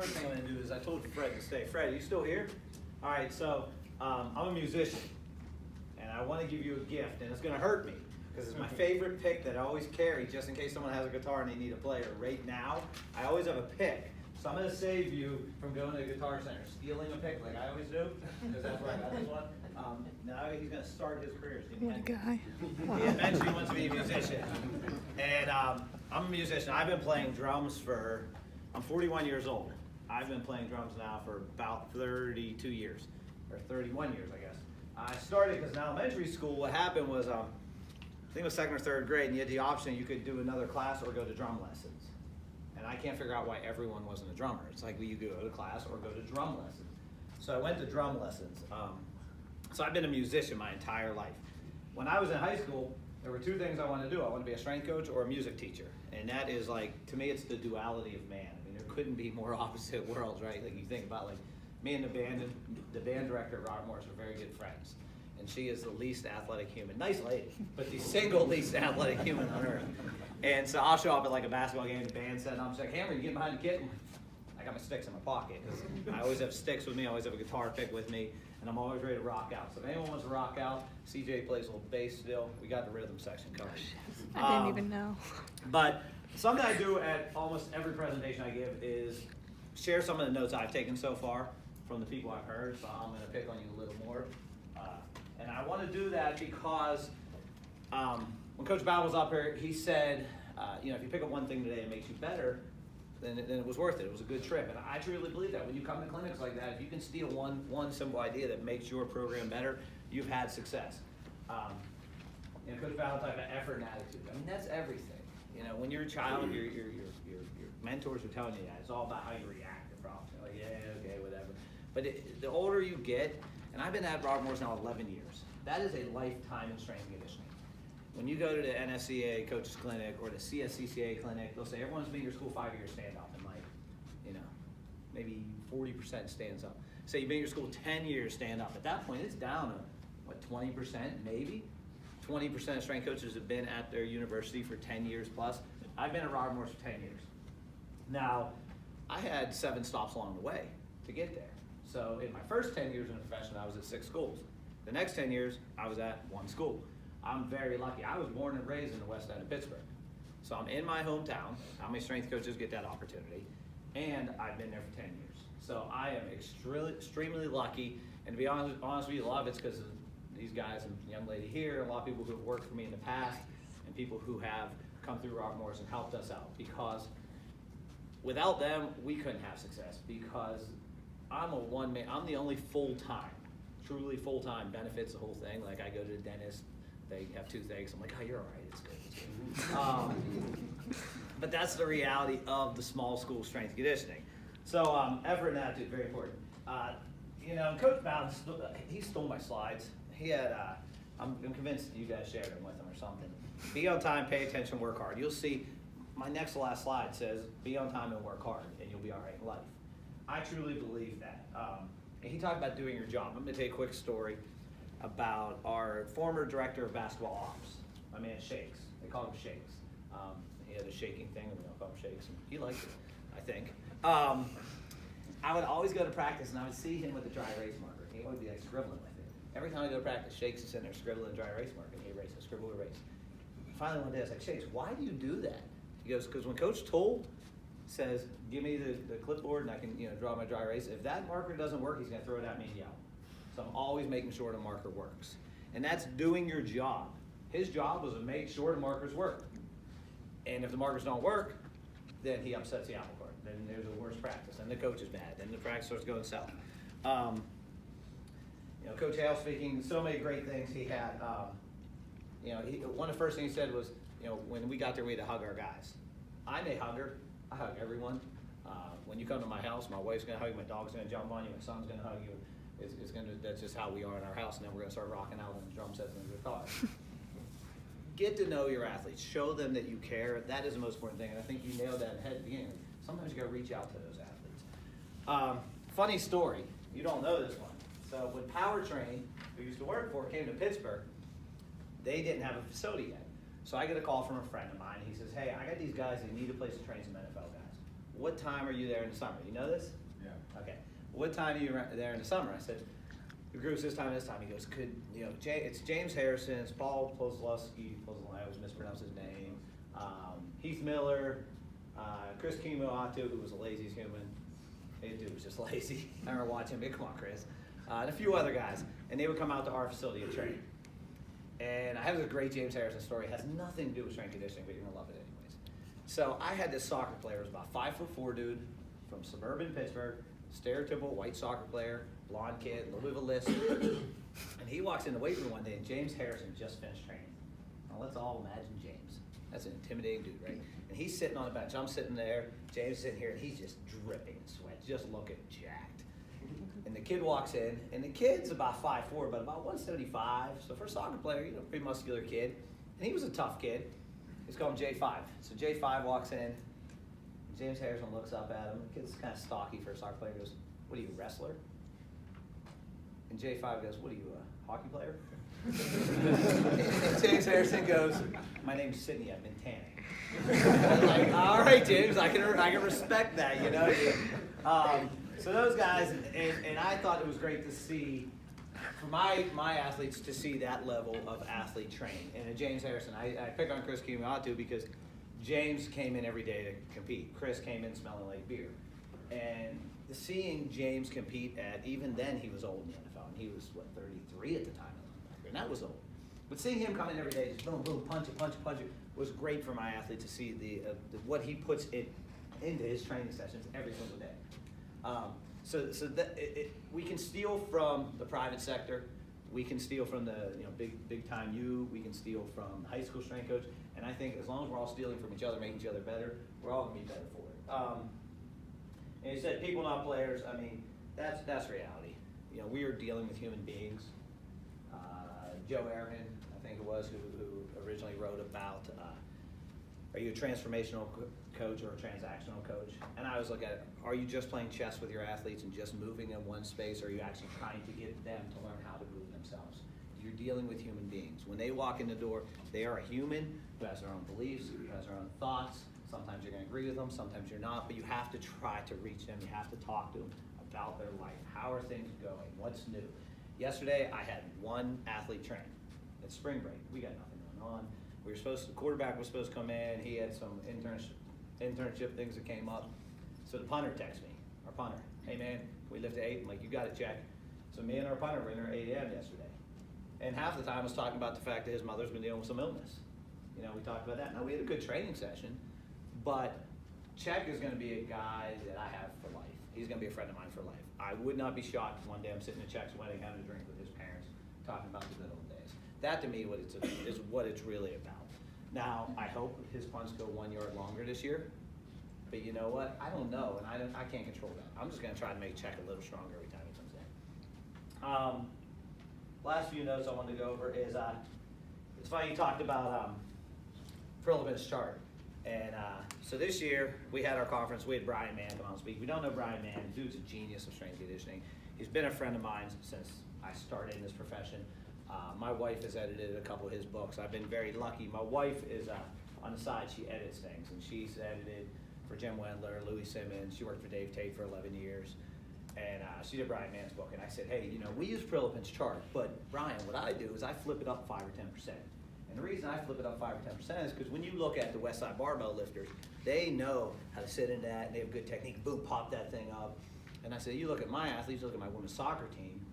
first thing I'm going to do is I told Fred to stay. Fred, are you still here? All right, so I'm a musician, and I want to give you a gift, and it's going to hurt me because it's my favorite pick that I always carry just in case someone has a guitar and they need a player. Right now, I always have a pick. So I'm going to save you from going to the Guitar Center, stealing a pick like I always do, because that's where I got this one. Now he's going to start his career. What a guy. Wow. He eventually wants to be a musician. And I'm a musician. I've been playing drums I'm 41 years old. I've been playing drums now for about 32 years, or 31 years, I guess. I started because in elementary school, what happened was, I think it was 2nd or 3rd grade, and you had the option, you could do another class or go to drum lessons. And I can't figure out why everyone wasn't a drummer. It's like, well, you go to class or go to drum lessons. So I went to drum lessons. So I've been a musician my entire life. When I was in high school, there were 2 things I wanted to do. I wanted to be a strength coach or a music teacher. And that is like, to me, it's the duality of man. I mean, there couldn't be more opposite worlds, right? Like you think about like me and the band director at Robert Morris are very good friends. And she is the least athletic human. Nice lady, but the single least athletic human on earth. And so I'll show up at like a basketball game, the band set, and I'm just like, Hamer, you get behind the kit? I got my sticks in my pocket. I always have sticks with me, I always have a guitar pick with me, and I'm always ready to rock out. So if anyone wants to rock out, CJ plays a little bass still. We got the rhythm section covered. I didn't even know. But something I do at almost every presentation I give is share some of the notes I've taken so far from the people I've heard, so I'm going to pick on you a little more. And I want to do that because when Coach Bow was up here, he said, if you pick up one thing today and it makes you better, then it was worth it. It was a good trip. And I truly believe that. When you come to clinics like that, if you can steal one simple idea that makes your program better, you've had success. Coach Bow's type of effort and attitude. I mean, that's everything. When you're a child, your mentors are telling you that. It's all about how you react to problems. You're like, yeah, okay, whatever. But the older you get, and I've been at Robert Morris now 11 years, that is a lifetime in strength and conditioning. When you go to the NSCA Coaches Clinic or the CSCCA Clinic, they'll say everyone's been in your school 5 years, stand up, and maybe 40% stands up. Say you've been in your school 10 years, stand up. At that point, it's down to, 20% maybe? 20% of strength coaches have been at their university for 10 years plus. I've been at Robert Morris for 10 years. Now, I had 7 stops along the way to get there. So in my first 10 years in the profession, I was at 6 schools. The next 10 years, I was at 1 school. I'm very lucky. I was born and raised in the west end of Pittsburgh. So I'm in my hometown. How many strength coaches get that opportunity? And I've been there for 10 years. So I am extremely lucky. And to be honest with you, a lot of it's because of these guys and young lady here, a lot of people who have worked for me in the past, and people who have come through Robert Morris and helped us out. Because without them, we couldn't have success. Because I'm a one-man, I'm the only full-time, truly full-time benefits the whole thing. Like I go to the dentist, they have toothaches. I'm like, oh, you're all right, it's good. But that's the reality of the small school strength and conditioning. So effort and attitude, very important. Coach Bowden, he stole my slides. He had, I'm convinced you guys shared them with him or something. Be on time, pay attention, work hard. You'll see my next to last slide says, be on time and work hard, and you'll be all right in life. I truly believe that. And he talked about doing your job. I'm going to tell you a quick story about our former director of basketball ops. My man Shakes. They call him Shakes. He had a shaking thing, and we all call him Shakes. And he liked it, I think. I would always go to practice, and I would see him with a dry erase marker. He would be like scribbling with it. Every time I go to practice, Shakes is in there scribbling a dry erase marker, and he erases, scribble, erase. Finally, one day I was like, Shakes, why do you do that? He goes, because when Coach Toll says, give me the clipboard and I can draw my dry erase, if that marker doesn't work, he's going to throw it at me and yell. So I'm always making sure the marker works. And that's doing your job. His job was to make sure the markers work. And if the markers don't work, then he upsets the apple cart. Then there's a worse practice. Then the coach is bad. Then the practice starts going south. Coach Hale speaking, so many great things he had. One of the first things he said was, when we got there, we had to hug our guys. I'm a hugger. I hug everyone. When you come to my house, my wife's going to hug you, my dog's going to jump on you, my son's going to hug you. That's just how we are in our house, and then we're going to start rocking out when the drum sets and the guitar. Get to know your athletes. Show them that you care. That is the most important thing, and I think you nailed that at the beginning. Sometimes you got to reach out to those athletes. Funny story. You don't know this one. So when Powertrain, who used to work for, came to Pittsburgh, they didn't have a facility yet. So I get a call from a friend of mine. He says, hey, I got these guys that need a place to train some NFL guys. what time are you there in the summer? You know this? Yeah. Okay. What time are you there in the summer? I said, the group's this time, this time. He goes, it's James Harrison, it's Paul Plozlowski, I always mispronounce his name, Heath Miller, Chris Kimoatu, who was the laziest human. That dude was just lazy. I remember watching him, come on, Chris. And a few other guys. And they would come out to our facility and train. And I have a great James Harrison story. It has nothing to do with strength conditioning, but you're going to love it anyways. So I had this soccer player, it was about 5'4" dude from suburban Pittsburgh, stereotypical white soccer player, blonde kid, a little bit of a lisp. And he walks in the weight room one day, and James Harrison just finished training. Now let's all imagine James. That's an intimidating dude, right? And he's sitting on the bench. I'm sitting there, James is sitting here, and he's just dripping in sweat, just looking jacked. And the kid walks in, and the kid's about 5'4", but about 175. So for a soccer player, pretty muscular kid. And he was a tough kid. Let's call him J5. So J5 walks in. James Harrison looks up at him. The kid's kind of stocky for a soccer player. He goes, "What are you, a wrestler?" And J5 goes, "What are you, a hockey player?" And James Harrison goes, "My name's Sydney. I've been tanning." I'm like, all right, James, I can respect that, So those guys, and I thought it was great to see, for my athletes, to see that level of athlete training. And James Harrison, I pick on Chris Kimoatu because James came in every day to compete. Chris came in smelling like beer. And seeing James compete even then he was old in the NFL, and he was, 33 at the time, and that was old. But seeing him come in every day, just boom, boom, punch it, was great for my athlete to see what he puts into his training sessions every single day. We can steal from the private sector, we can steal from the big time U, we can steal from high school strength coach, and I think as long as we're all stealing from each other, making each other better, we're all gonna be better for it. And you said people not players. I mean, that's reality. We are dealing with human beings. Joe Airman, I think it was, who originally wrote about, are you a transformational coach or a transactional coach? And I always look at it, are you just playing chess with your athletes and just moving in one space, or are you actually trying to get them to learn how to move themselves? You're dealing with human beings. When they walk in the door, they are a human who has their own beliefs, who has their own thoughts. Sometimes you're going to agree with them, sometimes you're not, but you have to try to reach them. You have to talk to them about their life. How are things going? What's new? Yesterday, I had one athlete train. It's spring break. We got nothing going on. The quarterback was supposed to come in. He had some internship things that came up. So the punter texted me, our punter, "Hey man, can we lift to 8? I'm like, "You got it, check." So me and our punter were in there at 8 a.m. yesterday. And half the time I was talking about the fact that his mother's been dealing with some illness. We talked about that. Now, we had a good training session, but Check is going to be a guy that I have for life. He's going to be a friend of mine for life. I would not be shocked if one day I'm sitting at Check's wedding having a drink with his parents, talking about the good old days. That to me is what it's really about. Now, I hope his punts go 1 yard longer this year, but you know what? I don't know, and I can't control that. I'm just going to try to make Check a little stronger every time he comes in. Last few notes I wanted to go over is, it's funny you talked about Philippians chart. And so this year, we had our conference, we had Brian Mann come on and speak. We don't know Brian Mann, the dude's a genius of strength conditioning. He's been a friend of mine since I started in this profession. My wife has edited a couple of his books. I've been very lucky. My wife is, on the side, she edits things, and she's edited for Jim Wendler, Louis Simmons. She worked for Dave Tate for 11 years. And she did Brian Mann's book, and I said, "Hey, we use Philippians chart, but Brian, what I do is I flip it up 5 or 10%. And the reason I flip it up 5 or 10% is because when you look at the Westside barbell lifters, they know how to sit in that, and they have good technique. Boom, pop that thing up. And I said, you look at my athletes, you look at my women's soccer team,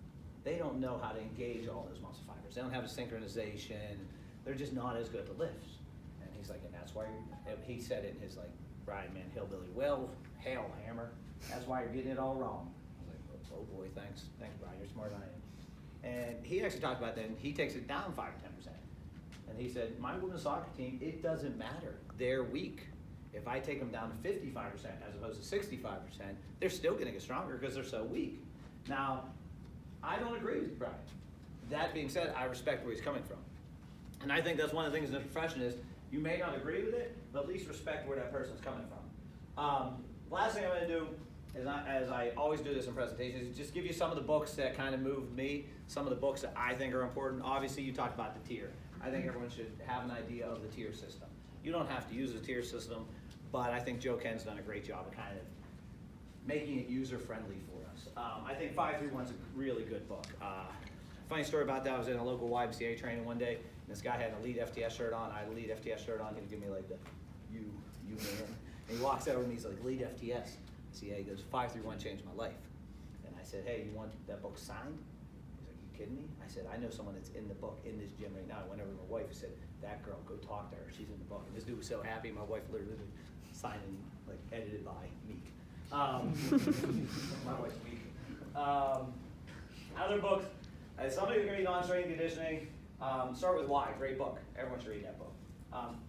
they don't know how to engage all those muscle fibers. They don't have a synchronization. They're just not as good at the lifts. And he's like, and that's why he said it in his Brian Mann hillbilly. Well, hell, Hammer, that's why you're getting it all wrong. I was like, oh boy, thanks, Brian, you're smarter than I am. And he actually talked about that, and he takes it down 5 or 10%. And he said, my women's soccer team, it doesn't matter. They're weak. If I take them down to 55% as opposed to 65%, they're still going to get stronger because they're so weak. Now, I don't agree with Brian. That being said, I respect where he's coming from. And I think that's one of the things in the profession is you may not agree with it, but at least respect where that person's coming from. Last thing I'm going to do is, as I always do this in presentations, is just give you some of the books that kind of moved me, some of the books that I think are important. Obviously, you talked about the tier. I think everyone should have an idea of the tier system. You don't have to use the tier system, but I think Joe Ken's done a great job of kind of making it user-friendly for us. I think 531's a really good book. Funny story about that, I was in a local YMCA training one day, and this guy had an Elite FTS shirt on. I had an Elite FTS shirt on. He would give me like the, you man. And he walks over and he's like, Elite FTS. I said, yeah, he goes, 531 changed my life. And I said, hey, you want that book signed? He's like, you kidding me? I said, I know someone that's in the book in this gym right now. I went over to my wife and said, that girl, go talk to her. She's in the book. And this dude was so happy. My wife literally signed and like edited by Meek. My wife's Meek. Other books. As somebody who's going to be non-strength conditioning, start with Why. Great book. Everyone should read that book.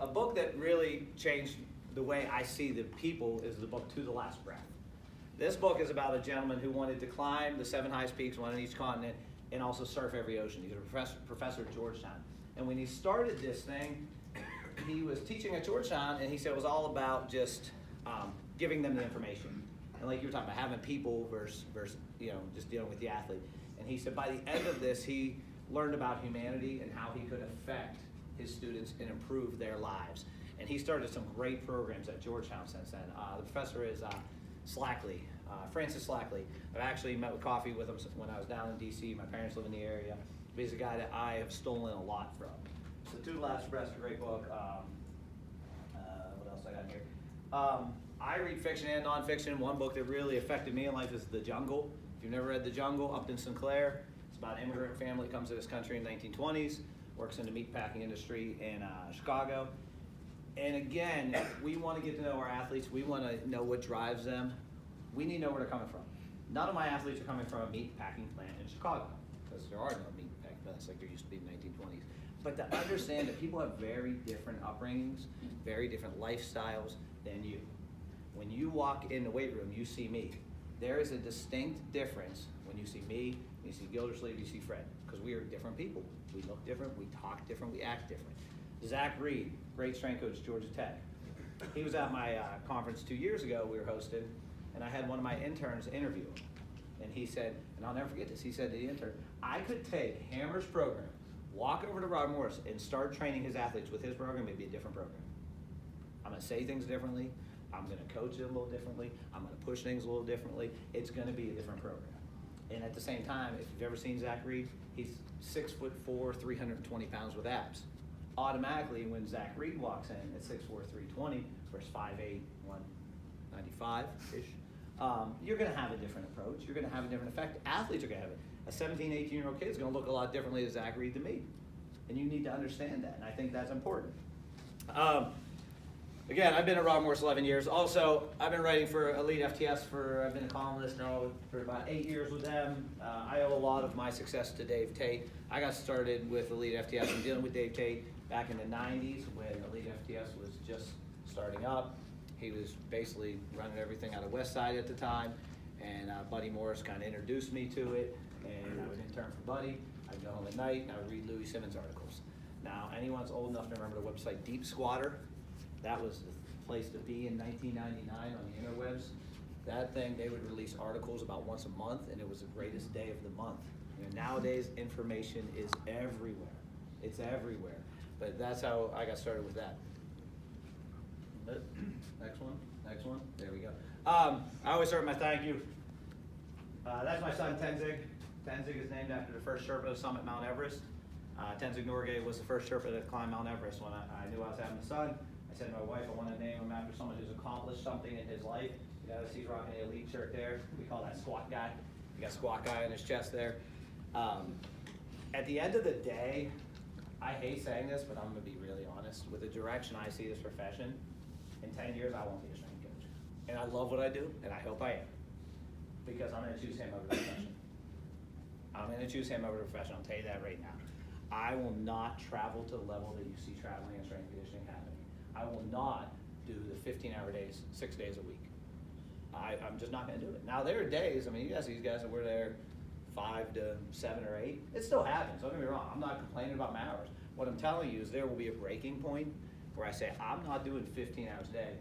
A book that really changed the way I see the people is the book To the Last Breath. This book is about a gentleman who wanted to climb the 7 highest peaks, one on each continent, and also surf every ocean. He's a professor at Georgetown. And when he started this thing, he was teaching at Georgetown, and he said it was all about just giving them the information. And like you were talking about, having people versus just dealing with the athlete. And he said by the end of this, he learned about humanity and how he could affect his students and improve their lives. And he started some great programs at Georgetown since then. The professor is Slackley, Francis Slackley. I've actually met with coffee with him when I was down in DC. My parents live in the area. But he's a guy that I have stolen a lot from. So To the Last Breath is a great book. What else I got here? I read fiction and nonfiction. One book that really affected me in life is The Jungle. If you've never read The Jungle, Upton Sinclair. It's about an immigrant family that comes to this country in the 1920s, works in the meatpacking industry in Chicago. And again, we want to get to know our athletes. We want to know what drives them. We need to know where they're coming from. None of my athletes are coming from a meatpacking plant in Chicago, because there are no meatpacking plants like there used to be in the 1920s. But to understand that people have very different upbringings, very different lifestyles than you. When you walk in the weight room, you see me. There is a distinct difference when you see me, when you see Gildersleeve, you see Fred, because we are different people. We look different, we talk different, we act different. Zach Reed, great strength coach, Georgia Tech. He was at my conference 2 years ago we were hosting, and I had one of my interns interview him. And he said, and I'll never forget this, he said to the intern, I could take Hamer's program, walk over to Rod Morris, and start training his athletes with his program. It'd be a different program. I'm gonna say things differently. I'm gonna coach it a little differently. I'm gonna push things a little differently. It's gonna be a different program. And at the same time, if you've ever seen Zach Reed, he's 6'4", 320 pounds with abs. Automatically, when Zach Reed walks in at 6'4", 320 versus 5'8", 195-ish, you're gonna have a different approach. You're gonna have a different effect. Athletes are gonna have it. A 17, 18-year-old kid is gonna look a lot differently to Zach Reed than me. And you need to understand that, and I think that's important. Again, I've been at Rod Morris 11 years. Also, I've been writing for Elite FTS I've been a columnist now for about 8 years with them. I owe a lot of my success to Dave Tate. I got started with Elite FTS and dealing with Dave Tate back in the 90s when Elite FTS was just starting up. He was basically running everything out of West Side at the time, and Buddy Morris kind of introduced me to it, and I would intern for Buddy. I'd go home at night, and I would read Louis Simmons articles. Now, anyone's old enough to remember the website Deep Squatter? That was the place to be in 1999 on the interwebs. That thing, they would release articles about once a month, and it was the greatest day of the month. Nowadays, information is everywhere. It's everywhere. But that's how I got started with that. Next one, there we go. I always start with my thank you. That's my son, Tenzing. Tenzing is named after the first Sherpa to summit Mount Everest. Tenzing Norgay was the first Sherpa to climb Mount Everest when I knew I was having a son. I said to my wife, I want to name him after someone who's accomplished something in his life. You notice he's rocking the elite shirt there. We call that squat guy. He got squat guy on his chest there. At the end of the day, I hate saying this, but I'm going to be really honest. With the direction I see this profession, in 10 years, I won't be a strength coach. And I love what I do, and I hope I am. Because I'm going to choose him over the profession. I'm going to choose him over the profession. I'll tell you that right now. I will not travel to the level that you see traveling in strength conditioning happening. I will not do the 15-hour days, 6 days a week. I'm just not going to do it. Now, there are days, I mean, you guys see these guys that were there 5 to 7 or 8. It still happens, don't get me wrong. I'm not complaining about my hours. What I'm telling you is there will be a breaking point where I say, I'm not doing 15 hours a day,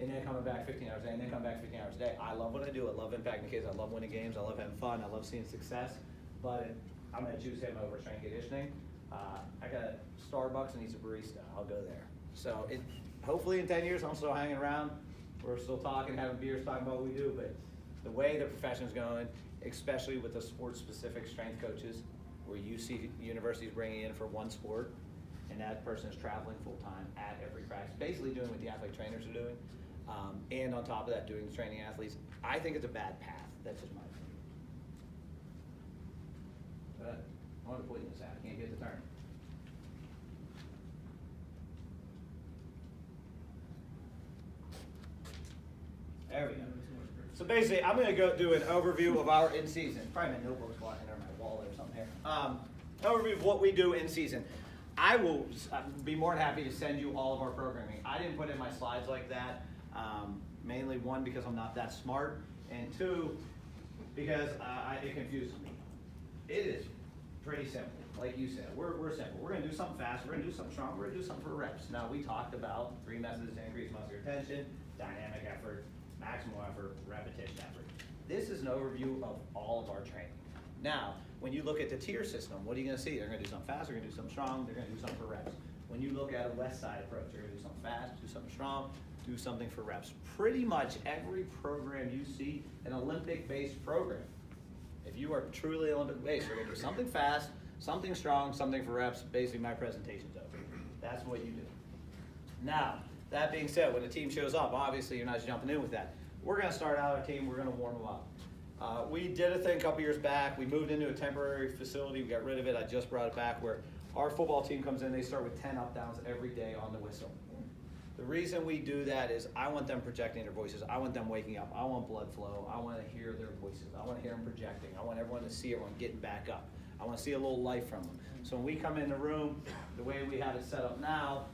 and then coming back 15 hours a day, and then coming back 15 hours a day. I love what I do. I love impacting kids. I love winning games. I love having fun. I love seeing success. But I'm going to choose him over strength conditioning. I got Starbucks and he's a barista. I'll go there. So hopefully in 10 years, I'm still hanging around. We're still talking, having beers, talking about what we do, but the way the profession's going, especially with the sport-specific strength coaches, where you see universities bringing in for one sport, and that person is traveling full-time at every practice, basically doing what the athletic trainers are doing, and on top of that, doing the training athletes. I think it's a bad path. That's just my opinion. But I want to point this out. I can't get the turn. There we go. So basically, I'm going to go do an overview of our in-season. Probably my notebook's walking under my wallet or something here. Overview of what we do in season. I will be more than happy to send you all of our programming. I didn't put in my slides like that. Mainly one, because I'm not that smart, and two, because it confuses me. It is pretty simple. Like you said, we're simple. We're going to do something fast. We're going to do something strong. We're going to do something for reps. Now, we talked about 3 methods to increase muscular tension, dynamic effort, maximal effort, repetition effort. This is an overview of all of our training. Now, when you look at the tier system, what are you going to see? They're going to do something fast, they're going to do something strong, they're going to do something for reps. When you look at a West Side approach, they're going to do something fast, do something strong, do something for reps. Pretty much every program you see, an Olympic-based program, if you are truly Olympic-based, you're going to do something fast, something strong, something for reps. Basically, my presentation's over. That's what you do. Now, that being said, when the team shows up, obviously you're not jumping in with that. We're going to start out our team, we're going to warm them up. We did a thing a couple years back. We moved into a temporary facility. We got rid of it. I just brought it back, where our football team comes in. They start with 10 up downs every day on the whistle. The reason we do that is I want them projecting their voices. I want them waking up. I want blood flow. I want to hear their voices. I want to hear them projecting. I want everyone to see everyone getting back up. I want to see a little life from them. So when we come in the room, the way we have it set up now,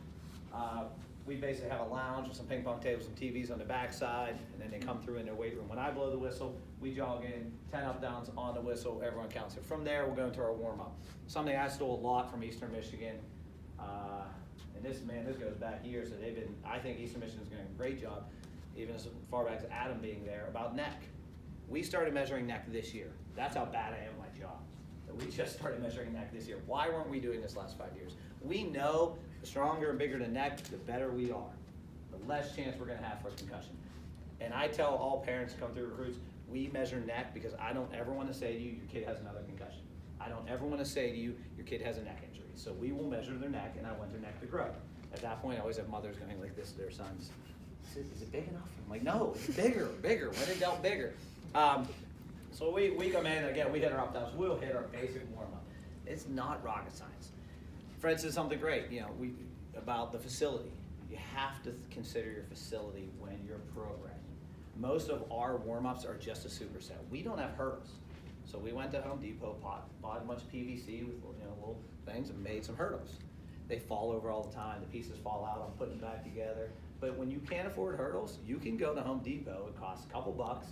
we basically have a lounge with some ping pong tables and TVs on the back side, and then they come through in their weight room. When I blow the whistle, we jog in, 10 up downs on the whistle, everyone counts it. From there, we'll go into our warm-up. Something I stole a lot from Eastern Michigan, and this goes back years. So I think Eastern Michigan's doing a great job, even as far back as Adam being there, about neck. We started measuring neck this year. That's how bad I am at my job. We just started measuring neck this year. Why weren't we doing this last 5 years? We know the stronger and bigger the neck, the better we are. The less chance we're going to have for a concussion. And I tell all parents who come through recruits, we measure neck because I don't ever want to say to you, your kid has another concussion. I don't ever want to say to you, your kid has a neck injury. So we will measure their neck, and I want their neck to grow. At that point, I always have mothers going like this to their sons. Is it big enough? I'm like, no, it's bigger. When it dealt bigger. So we come in, again, we hit our up-downs. We'll hit our basic warm-up. It's not rocket science. Fred said something great, about the facility. You have to consider your facility when you're programming. Most of our warm-ups are just a superset. We don't have hurdles. So we went to Home Depot, bought a bunch of PVC with little things and made some hurdles. They fall over all the time. The pieces fall out. I'm putting them back together. But when you can't afford hurdles, you can go to Home Depot. It costs a couple bucks.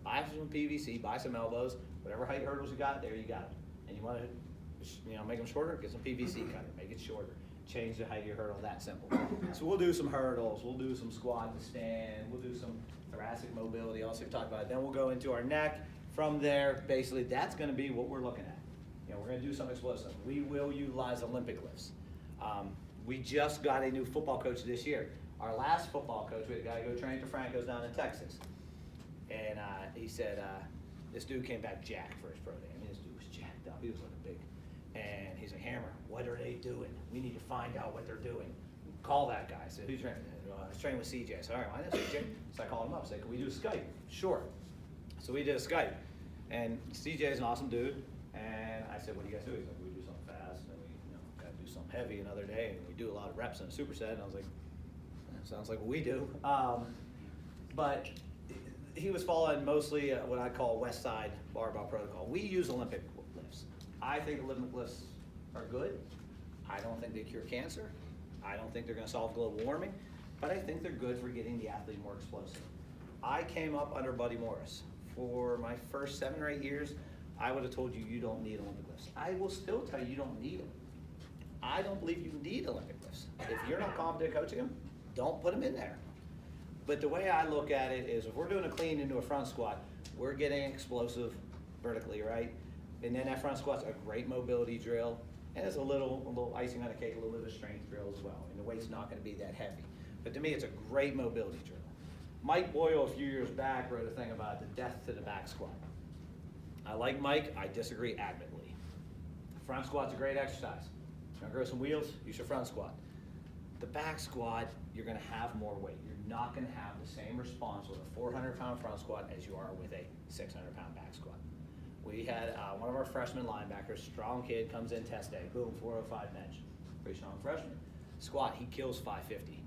Buy some PVC, buy some elbows, whatever height hurdles you got, there you got it. And you want to make them shorter, get some PVC cutter, make it shorter. Change the height of your hurdle, that simple. So we'll do some hurdles, we'll do some squat to stand, we'll do some thoracic mobility, also we talked about it. Then we'll go into our neck. From there, basically, that's going to be what we're looking at. We're going to do some explosive. We will utilize Olympic lifts. We just got a new football coach this year. Our last football coach, we had a guy go train to Franco's down in Texas. And he said, this dude came back jacked for his pro day. This dude was jacked up. He was looking big. And he's like, Hammer, what are they doing? We need to find out what they're doing. Call that guy. I said, who's training? I was training with CJ. I said, all right, I know CJ. So I called him up. I said, can we do Skype? Sure. So we did a Skype. And CJ is an awesome dude. And I said, what do you guys do? He's like, we do something fast. And we got to do something heavy another day. And we do a lot of reps in a superset. And I was like, that sounds like what we do. But he was following mostly what I call West Side barbell protocol. We use Olympic lifts. I think Olympic lifts are good. I don't think they cure cancer. I don't think they're going to solve global warming, but I think they're good for getting the athlete more explosive. I came up under Buddy Morris. For my first 7 or 8 years, I would have told you you don't need Olympic lifts. I will still tell you you don't need them. I don't believe you need Olympic lifts. If you're not competent coaching them, don't put them in there. But the way I look at it is if we're doing a clean into a front squat, we're getting explosive vertically, right? And then that front squat's a great mobility drill, and it's a little icing on the cake, a little bit of a strength drill as well. And the weight's not going to be that heavy. but to me it's a great mobility drill. Mike Boyle a few years back wrote a thing about the death to the back squat. I like Mike, I disagree adamantly. Front squat's a great exercise. You wanna grow some wheels? Use your front squat. The back squat, you're gonna have more weight. You're not gonna have the same response with a 400-pound front squat as you are with a 600-pound back squat. We had one of our freshman linebackers, strong kid, comes in test day, boom, 405 bench. Pretty strong freshman. Squat, he kills 550.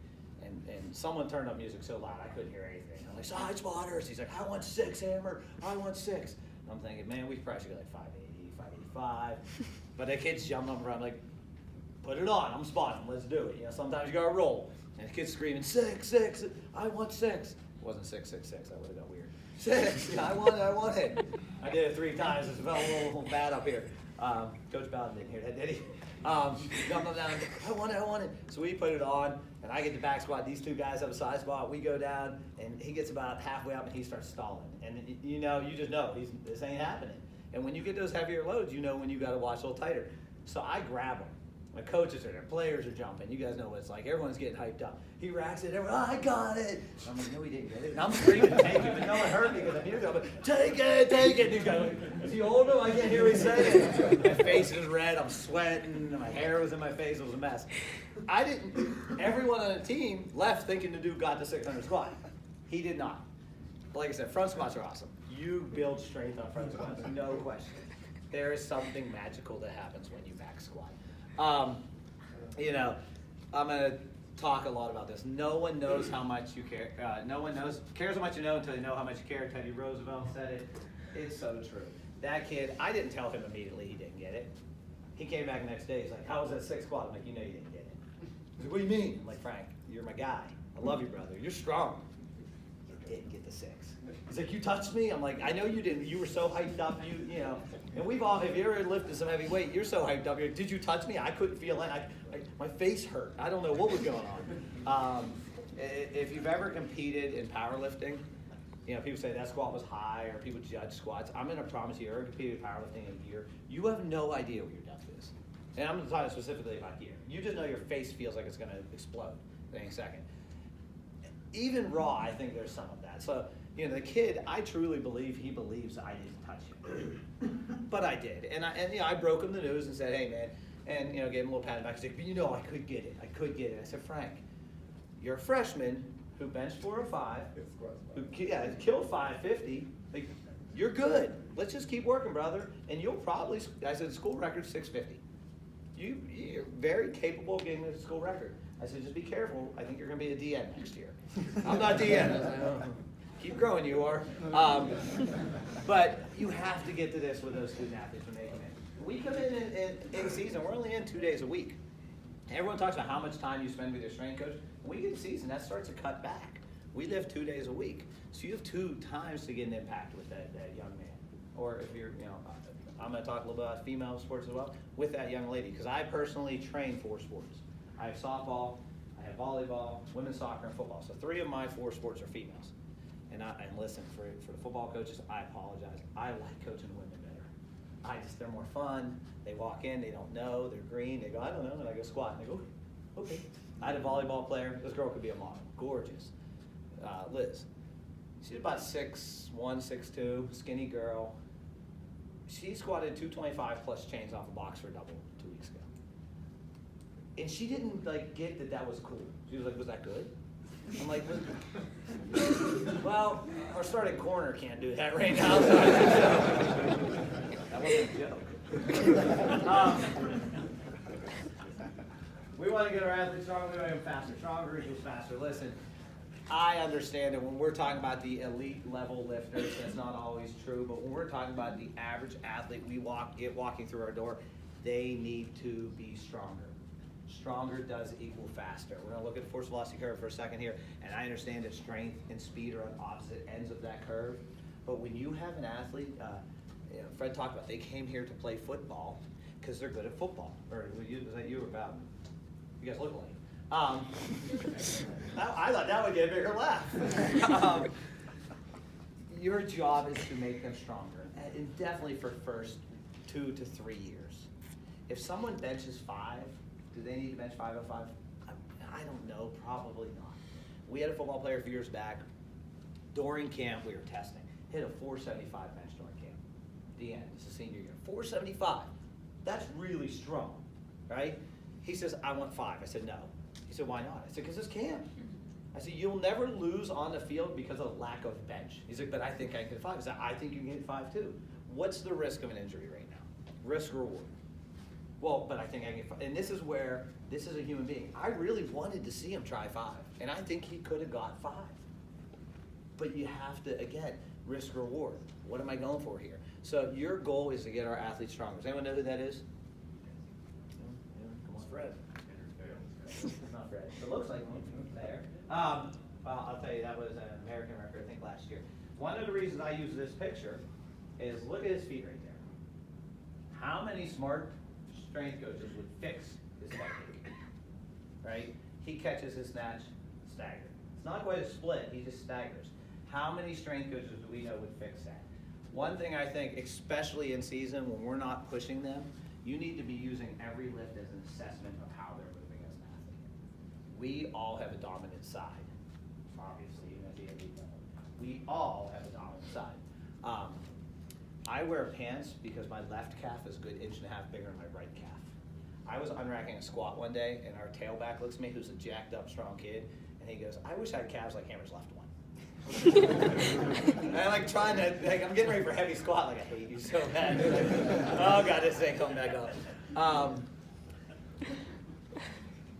And someone turned up music so loud I couldn't hear anything. I'm like, side spotters. He's like, I want 6, Hammer. I want 6. And I'm thinking, man, we probably should go like 580, 585. But the kid's jumping up around like, put it on. I'm spotting. Let's do it. You know, sometimes you gotta roll. And the kid's screaming, 6, 6. I want 6. It wasn't 6, 6, 6. That would have got weird. 6. Yeah, I want it. I did it 3 times. It felt a little bad up here. Coach Bowden didn't hear that, did he? Jumped up down, I want it. So we put it on, and I get the back squat. These 2 guys have a side squat. We go down, and he gets about halfway up, and he starts stalling. And you know, you just know, this ain't happening. And when you get those heavier loads, you know when you got to watch a little tighter. So I grab him. My coaches are there, players are jumping. You guys know what it's like. Everyone's getting hyped up. He racks it. Everyone, I got it. I'm like, no, he didn't get it. And I'm screaming, take it, but no one heard me because I'm here. But take it. And he's going, is he old enough? I can't hear what he's saying. My face is red. I'm sweating. My hair was in my face. It was a mess. Everyone on the team left thinking the dude got the 600 squat. He did not. But like I said, front squats are awesome. You build strength on front squats, no question. There is something magical that happens when you back squat. You know, I'm going to talk a lot about this. No one knows how much you care. No one cares how much you know until you know how much you care. Teddy Roosevelt said it. It's so true. That kid, I didn't tell him immediately he didn't get it. He came back the next day. He's like, how was that 6 squat? I'm like, you know you didn't get it. He's like, what do you mean? I'm like, Frank, you're my guy. I love you, brother. You're strong. You didn't get the 6. He's like, you touched me? I'm like, I know you didn't. You were so hyped up, you know. And we've all, if you ever lifted some heavy weight, you're so hyped up. You're like, did you touch me? I couldn't feel it. My face hurt. I don't know what was going on. If you've ever competed in powerlifting, you know, people say that squat was high or people judge squats. I'm going to promise you, if you ever competed in powerlifting in gear, you have no idea what your depth is. And I'm talking specifically about gear. You just know your face feels like it's going to explode in any second. Even raw, I think there's some of that. So, you know, the kid, I truly believe he believes I didn't touch him. But I did. And you know, I broke him the news and said, hey, man, and, you know, gave him a little pat on the back. He's like, but you know, I could get it. I said, Frank, you're a freshman who benched 405, who killed 550. Like, you're good. Let's just keep working, brother. And you'll probably, I said, school record's 650. You're very capable of getting the school record. I said, just be careful. I think you're going to be a DN next year. I'm not DN. I said, oh, keep growing, you are. But you have to get to this with those student athletes when they come in. We come in season, we're only in 2 days a week. Everyone talks about how much time you spend with your strength coach. When we get to season, that starts to cut back. We live 2 days a week. So you have 2 times to get an impact with that young man. Or if you're, you know, I'm going to talk a little bit about female sports as well, with that young lady. Because I personally train 4 sports. I have softball, I have volleyball, women's soccer, and football. So 3 of my 4 sports are females. And listen, for the football coaches, I apologize. I like coaching women better. They're more fun. They walk in, they don't know, they're green. They go, I don't know, and I go squat, and they go, okay. I had a volleyball player. This girl could be a model. Gorgeous. Liz. She's about 6'1", 6'2", skinny girl. She squatted 225 plus chains off a box for a double 2 weeks ago. And she didn't get that was cool. She was like, was that good? I'm like, well, our starting corner can't do that right now. That wasn't a joke. We want to get our athletes stronger, we want to get them faster. Stronger equals faster. Listen, I understand that when we're talking about the elite level lifters, that's not always true, but when we're talking about the average athlete walking through our door, they need to be stronger. Stronger does equal faster. We're going to look at the force velocity curve for a second here, and I understand that strength and speed are on opposite ends of that curve, but when you have an athlete, you know, Fred talked about, they came here to play football because they're good at football. Or was that you or Bowden? You guys look alike. I thought that would get a bigger laugh. Your job is to make them stronger, and definitely for first 2 to 3 years. If someone benches 5, do they need to bench 505? I don't know, probably not. We had a football player a few years back. During camp, we were testing. Hit a 475 bench during camp. The end. It's a senior year. 475. That's really strong, right? He says, I want 5. I said, no. He said, why not? I said, because it's camp. I said, you'll never lose on the field because of lack of bench. He's like, but I think I can hit 5. I said, I think you can hit 5 too. What's the risk of an injury right now? Risk reward. Well, but I think I can get 5. And this is where, this is a human being. I really wanted to see him try 5. And I think he could have got 5. But you have to, again, risk reward. What am I going for here? So your goal is to get our athletes stronger. Does anyone know who that is? Come on. It's Fred. It's not Fred. It looks like one there. Well, I'll tell you, that was an American record, I think, last year. One of the reasons I use this picture is look at his feet right there. How many smart strength coaches would fix his technique? Right? He catches his snatch, stagger. It's not quite a split, he just staggers. How many strength coaches do we know would fix that? One thing I think, especially in season when we're not pushing them, you need to be using every lift as an assessment of how they're moving as an athlete. We all have a dominant side, obviously, even at the elite level. We all have a dominant side. I wear pants because my left calf is a good 1.5 inches bigger than my right calf. I was unracking a squat one day, and our tailback looks at me, who's a jacked up, strong kid, and he goes, I wish I had calves like Hamer's left one. And I'm like trying to, like, I'm getting ready for a heavy squat, like I hate you so bad. Like, oh God, this ain't coming back up.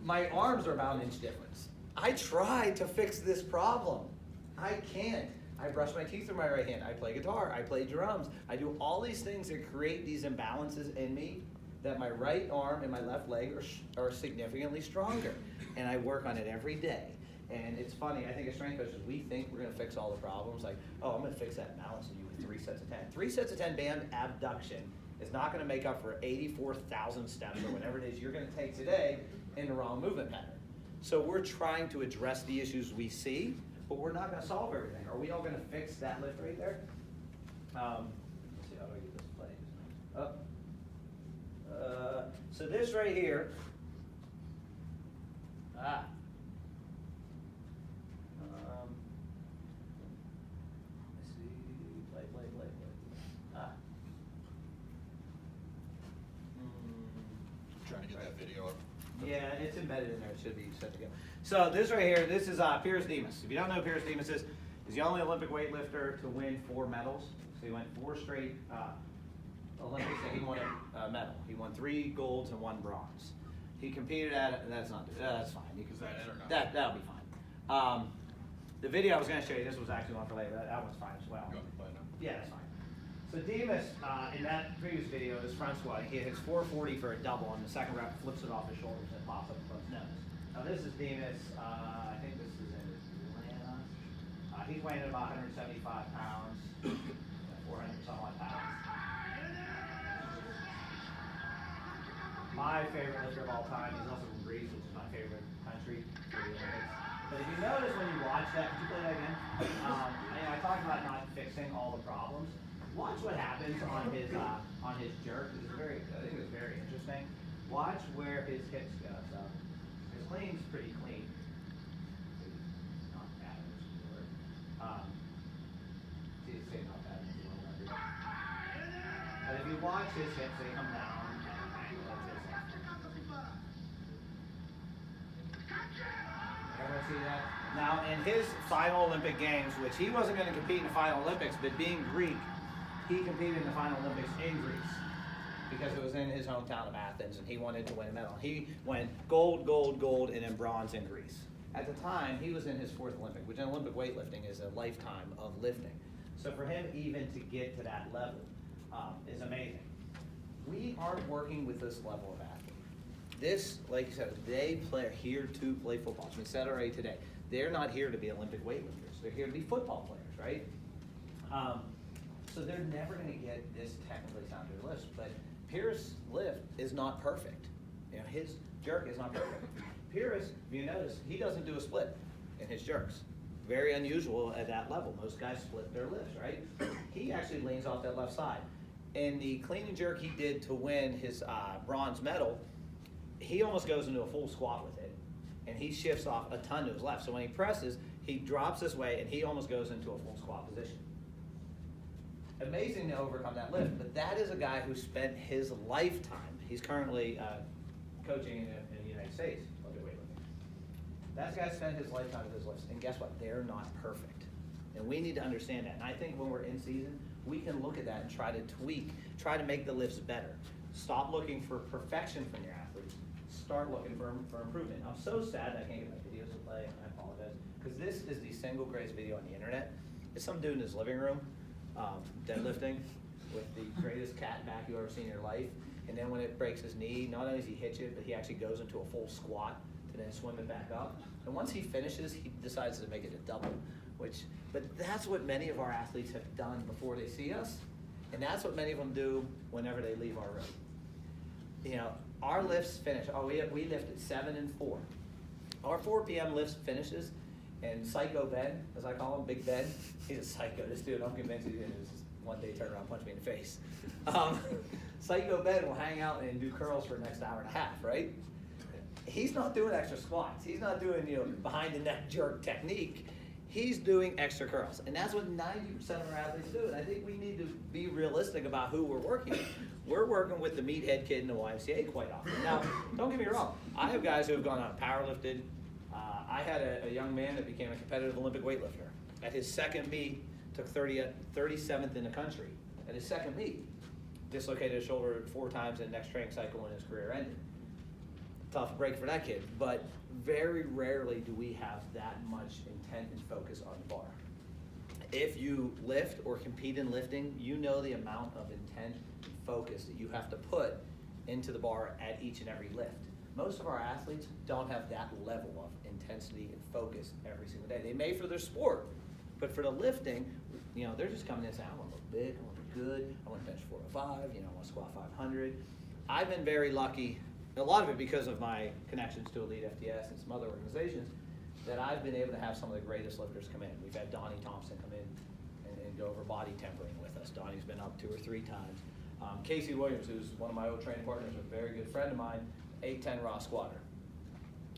My arms are about 1 inch difference. I try to fix this problem. I can't. I brush my teeth with my right hand. I play guitar. I play drums. I do all these things that create these imbalances in me that my right arm and my left leg are significantly stronger. And I work on it every day. And it's funny, I think as strength coaches, we think we're going to fix all the problems. Like, oh, I'm going to fix that balance in you with 3 sets of 10. 3 sets of 10 band abduction is not going to make up for 84,000 steps or whatever it is you're going to take today in the wrong movement pattern. So we're trying to address the issues we see, but we're not going to solve everything. Are we all going to fix that lift right there? Let's see, how do I get this play? Up. So this right here, let's see, play. Trying to get that video up. Yeah, it's embedded in there. It should be set to go. So this right here, this is Pierce Demas. If you don't know who Pierce Demas is, he's the only Olympic weightlifter to win 4 medals. So he went 4 straight Olympics that he won a medal. He won 3 golds and 1 bronze. He competed at, that's fine. Is that it or not? That'll be fine. The video I was going to show you, this was actually one for later. That one's fine as well. You want me to play now? Yeah, that's fine. So Demas, in that previous video, his front squat, he hits 440 for a double. On the second rep, flips it off his shoulders and pops up above his nose. Now this is Demas. I think this is in Atlanta. He's weighing at about 175 pounds, 400 some odd pounds. My favorite lifter of all time. He's also from Greece, which is my favorite country for the Olympics. But if you notice when you watch that, could you play that again? I talked about not fixing all the problems. Watch what happens on his jerk. I think it's very interesting. Watch where his hips go. So his clean's pretty clean. Not bad. See, it's saying not bad. But if you watch his hips, they come down. Everyone see that? Now, in his final Olympic Games, which he wasn't going to compete in the final Olympics, but being Greek, he competed in the final Olympics in Greece because it was in his hometown of Athens, and he wanted to win a medal. He went gold, and then bronze in Greece. At the time, he was in his 4th Olympic, which in Olympic weightlifting is a lifetime of lifting. So for him even to get to that level is amazing. We aren't working with this level of athlete. This, like you said, they are here to play football. We said already today, they're not here to be Olympic weightlifters. They're here to be football players, right? So they're never going to get this technically sound to lifts. But Pierce's lift is not perfect. You know, his jerk is not perfect. Pierce, if you notice, he doesn't do a split in his jerks. Very unusual at that level. Most guys split their lifts, right? He actually leans off that left side. In the clean and jerk he did to win his bronze medal, he almost goes into a full squat with it. and he shifts off a ton to his left. So when he presses, he drops this way, and he almost goes into a full squat position. Amazing to overcome that lift, but that is a guy who spent his lifetime. He's currently coaching in the United States. Look at weightlifting. That guy spent his lifetime with his lifts, and guess what? They're not perfect, and we need to understand that. And I think when we're in season, we can look at that and try to tweak, try to make the lifts better. Stop looking for perfection from your athletes. Start looking for improvement. I'm so sad that I can't get my videos to play, and I apologize, because this is the single greatest video on the internet. It's some dude in his living room, deadlifting with the greatest cat back you've ever seen in your life. And then when it breaks his knee, not only does he hitch it, but he actually goes into a full squat to then swim it back up. And once he finishes, he decides to make it a double. But that's what many of our athletes have done before they see us, and that's what many of them do whenever they leave our room. You know, our lifts finish. We lift at 7 and 4. Our 4 p.m. lifts finishes, and Psycho Ben, as I call him, Big Ben, he's a psycho. This dude, I'm convinced he's going to just one day turn around and punch me in the face. Psycho Ben will hang out and do curls for the next hour and a half, right? He's not doing extra squats. He's not doing, behind the neck jerk technique. He's doing extra curls. And that's what 90% of our athletes do. And I think we need to be realistic about who we're working with. We're working with the meathead kid in the YMCA quite often. Now, don't get me wrong. I have guys who have gone out and powerlifted. I had a young man that became a competitive Olympic weightlifter. At his second meet, took 37th in the country. At his second meet, dislocated his shoulder 4 times in the next training cycle when his career ended. Tough break for that kid, but very rarely do we have that much intent and focus on the bar. If you lift or compete in lifting, you know the amount of intent and focus that you have to put into the bar at each and every lift. Most of our athletes don't have that level of intensity and focus every single day. They may for their sport, but for the lifting, they're just coming in and saying, I want to look big, I want to look good, I want to bench 405, I want to squat 500. I've been very lucky, a lot of it because of my connections to Elite FTS and some other organizations, that I've been able to have some of the greatest lifters come in. We've had Donnie Thompson come in and go over body tempering with us. Donnie's been up 2 or 3 times. Casey Williams, who's one of my old training partners, a very good friend of mine, 8'10" raw squatter.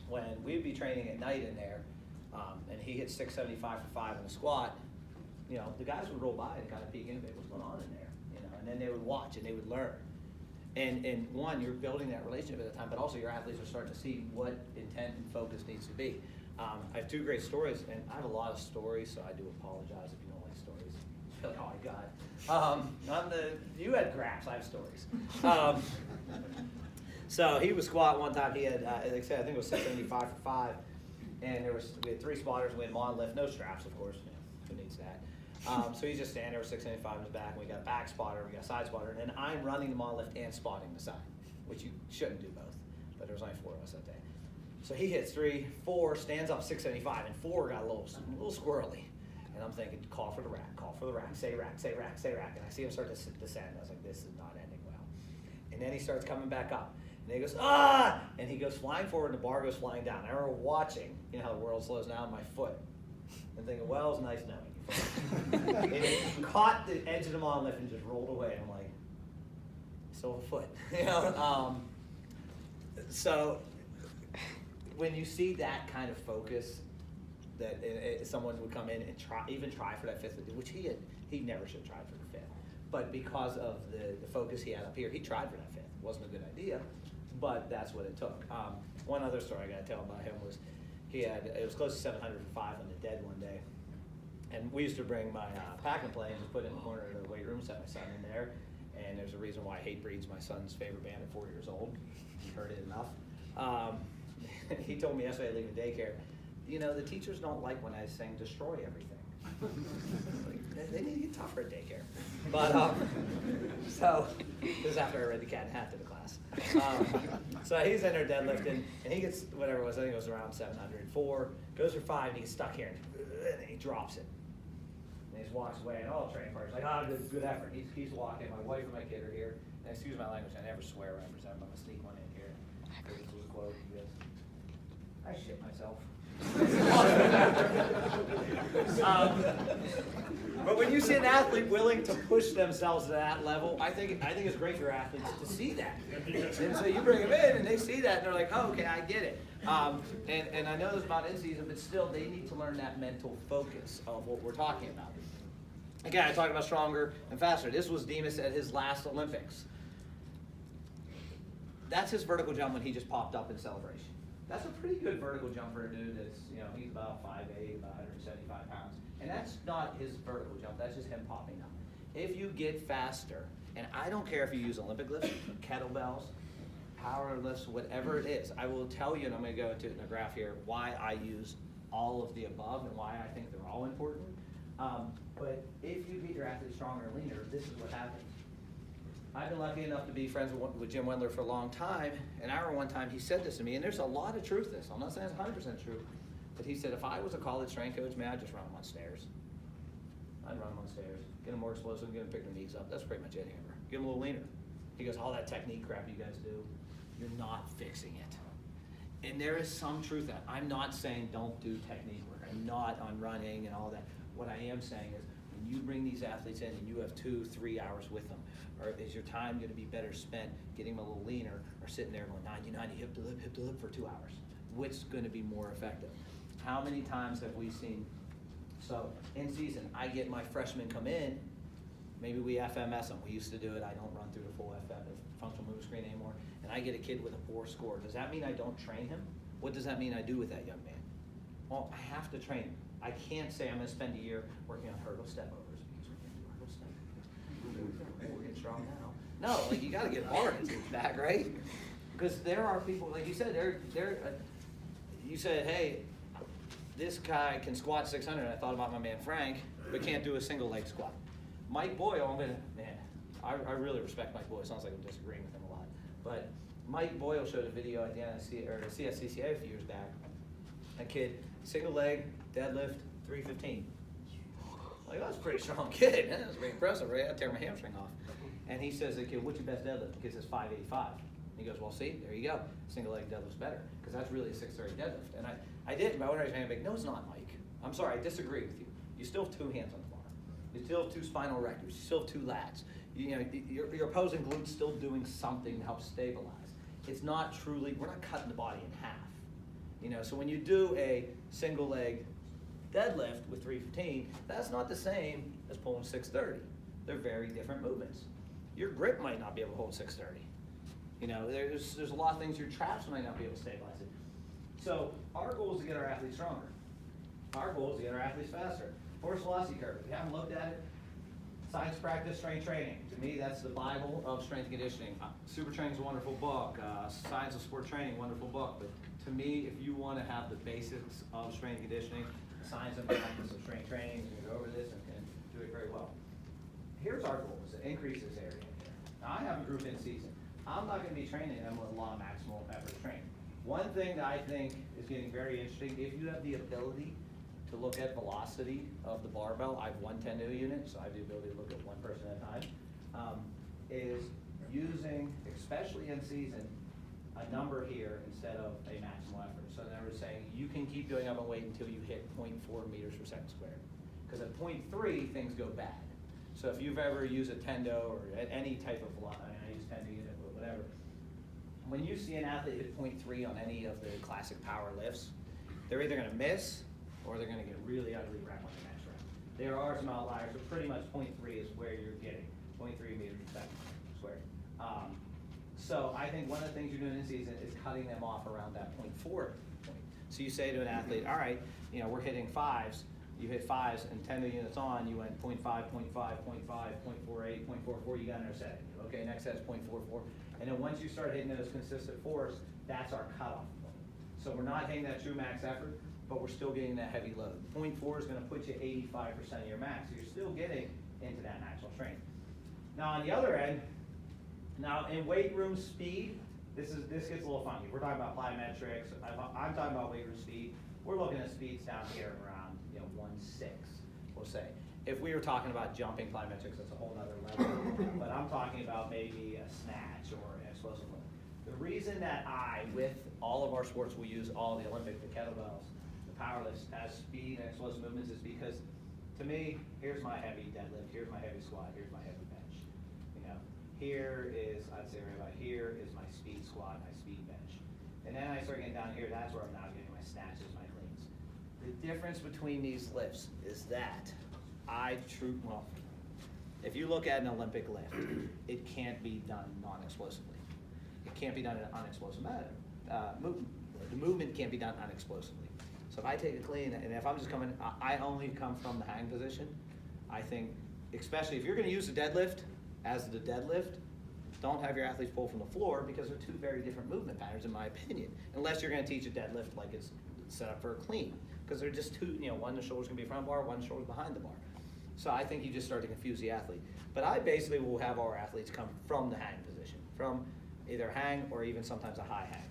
When we'd be training at night in there, and he hit 675 for 5 in the squat, the guys would roll by and kind of peek in, what's going on in there, and then they would watch and they would learn. And one, you're building that relationship at the time, but also your athletes are starting to see what intent and focus needs to be. I have 2 great stories, and I have a lot of stories, so I do apologize if you don't like stories. I feel like, oh my God. You had graphs, I have stories. So he was squat one time. He had, like I said, I think it was 675 for 5, and we had 3 spotters. We had monolift, no straps, of course. Who needs that? So he's just standing there with 675 in his back. And we got a back spotter, we got a side spotter, and then I'm running the monolift and spotting the side, which you shouldn't do both. But there was only 4 of us that day. So he hits 3, 4, stands up 675, and 4 got a little squirrely. And I'm thinking, call for the rack, say rack, say rack, say rack. And I see him start to descend. I was like, this is not ending well. And then he starts coming back up. And he goes, ah! And he goes flying forward, and the bar goes flying down. I remember watching, how the world slows down my foot. And thinking, well, it's nice knowing you. And he caught the edge of the monolift and just rolled away. I'm like, still a foot. So when you see that kind of focus, that someone would come in and try for that 5th, which he never should have tried for the 5th. But because of the focus he had up here, he tried for that 5th. It wasn't a good idea, but that's what it took. One other story I got to tell about him was it was close to 700 for 5 on the dead one day. And we used to bring my pack and play and just put it in the corner of the weight room, set my son in there. And there's a reason why Hatebreed's my son's favorite band at 4 years old. You've heard it enough. He told me yesterday leaving daycare, the teachers don't like when I sing Destroy Everything. They need to get tougher at daycare. But, so, this is after I read The Cat in the Hat to the class. So he's in there deadlifting, and he gets, whatever it was, I think it was around 704, goes for 5, and he gets stuck here, and he drops it. And he just walks away, and all the training partners are like, good effort. He keeps walking. My wife and my kid are here. And excuse my language, I never swear when I present, but I'm going to sneak one in here. This was a quote. He goes, I shit myself. But when you see an athlete willing to push themselves to that level, I think it's great for athletes to see that. And so you bring them in, and they see that, and they're like, oh, okay, I get it. And I know this about in-season, but still, they need to learn that mental focus of what we're talking about. Again, I talked about stronger and faster. This was Demas at his last Olympics. That's his vertical jump when he just popped up in celebration. That's a pretty good vertical jump for a dude that's, he's about 5'8", about 175 pounds. And that's not his vertical jump, that's just him popping up. If you get faster, and I don't care if you use Olympic lifts, kettlebells, power lifts, whatever it is, I will tell you, and I'm going to go into it in a graph here, why I use all of the above and why I think they're all important. But if you get your athlete stronger and leaner, this is what happens. I've been lucky enough to be friends with Jim Wendler for a long time, and I remember one time he said this to me, and there's a lot of truth to this. I'm not saying it's 100% true, but he said, if I was a college strength coach, man, I'd just run them on stairs. I'd run them on stairs, get them more explosive, get them pick their knees up. That's pretty much it, Hammer. Get them a little leaner. He goes, all that technique crap you guys do, you're not fixing it. And there is some truth to that. I'm not saying don't do technique work. I'm not on running and all that. What I am saying is, when you bring these athletes in and you have 2-3 hours with them, or is your time going to be better spent getting them a little leaner or sitting there going 90-90, hip to lip for 2 hours? Which is going to be more effective? How many times have we seen, so in season, I get my freshmen come in, maybe we FMS them. We used to do it. I don't run through the full functional movement screen anymore. And I get a kid with a poor score. Does that mean I don't train him? What does that mean I do with that young man? Well, I have to train him. I can't say I'm going to spend a year working on hurdle step overs because we can't do hurdle step. We're getting strong now. No, like you got to get hard into back, right? Because there are people, like you said, you said, hey, this guy can squat 600. I thought about my man Frank, but can't do a single leg squat. Mike Boyle, I really respect Mike Boyle. It sounds like I'm disagreeing with him a lot. But Mike Boyle showed a video at the CSCCA a few years back. A kid, single leg, deadlift, 315. Like, that's a pretty strong kid. That's pretty impressive, right? I'd tear my hamstring off. And he says, kid, what's your best deadlift? The kid says 585. He goes, well, see, there you go. Single leg deadlift's better, because that's really a 630 deadlift. And I did, but I was like, no, it's not, Mike. I'm sorry, I disagree with you. You still have 2 hands on the bar. You still have 2 spinal erectors. You still have 2 lats. Your opposing glute's still doing something to help stabilize. It's not truly, we're not cutting the body in half. So when you do a single leg deadlift with 315, that's not the same as pulling 630. They're very different movements. Your grip might not be able to hold 630. There's a lot of things, your traps might not be able to stabilize it. So our goal is to get our athletes stronger. Our goal is to get our athletes faster. Force velocity curve, if you haven't looked at it, science practice, strength training. To me, that's the Bible of strength and conditioning. Super Training is a wonderful book. Science of Sport Training, wonderful book. But to me, if you want to have the basics of strength and conditioning, science and practice of strength training, you can go over this and do it very well. Here's our goal, is to increase this area here. Now, I have a group in season. I'm not going to be training them with a lot of maximal effort training. One thing that I think is getting very interesting, if you have the ability to look at velocity of the barbell, I have one 10-new unit, so I have the ability to look at one person at a time, is using, especially in season, a number here instead of a maximal effort. So then we're saying you can keep going up in weight until you hit 0.4 meters per second squared. Because at 0.3, things go bad. So if you've ever used a tendo or any type of velocity, I use 10 unit or whatever, when you see an athlete hit 0.3 on any of the classic power lifts, they're either going to miss or they're going to get really ugly rep on the next rep. There are some outliers, but pretty much 0.3 is where you're getting 0.3 meters per second squared. So I think one of the things you're doing in season is cutting them off around that 0.4 point. So you say to an athlete, all right, we're hitting 5s. You hit 5s and 10 units on, you went 0.5, 0.5, 0.5, 0.48, 0.44, you got another setting. Okay, next set's 0.44. And then once you start hitting those consistent 4s, that's our cutoff point. So we're not hitting that true max effort, but we're still getting that heavy load. 0.4 is going to put you 85% of your max. So you're still getting into that maximal strength. Now on the other end, now in weight room speed, this gets a little funky. We're talking about plyometrics. I'm talking about weight room speed. We're looking at speeds down here around 1.6, we'll say. If we were talking about jumping plyometrics, that's a whole other level. But I'm talking about maybe a snatch or an explosive lift. The reason that with all of our sports, we use all the Olympic, the kettlebells, the power lifts as speed and explosive movements is because to me, here's my heavy deadlift, here's my heavy squat, here's my heavy bench. You know, here is, I'd say right about here is my speed squat, my speed bench. And then I start getting down here, that's where I'm now getting my snatches, my cleans. The difference between these lifts is that well, if you look at an Olympic lift, it can't be done non-explosively. It can't be done in an unexplosive movement. The movement can't be done unexplosively. So if I take a clean, and if I'm just coming, I only come from the hang position. I think, especially if you're gonna use the deadlift as the deadlift, don't have your athletes pull from the floor because they're two very different movement patterns in my opinion. Unless you're gonna teach a deadlift like it's set up for a clean. Because they're just two, one the shoulder's gonna be front bar, one shoulder's behind the bar. So I think you just start to confuse the athlete. But I basically will have our athletes come from the hang position, from either hang or even sometimes a high hang.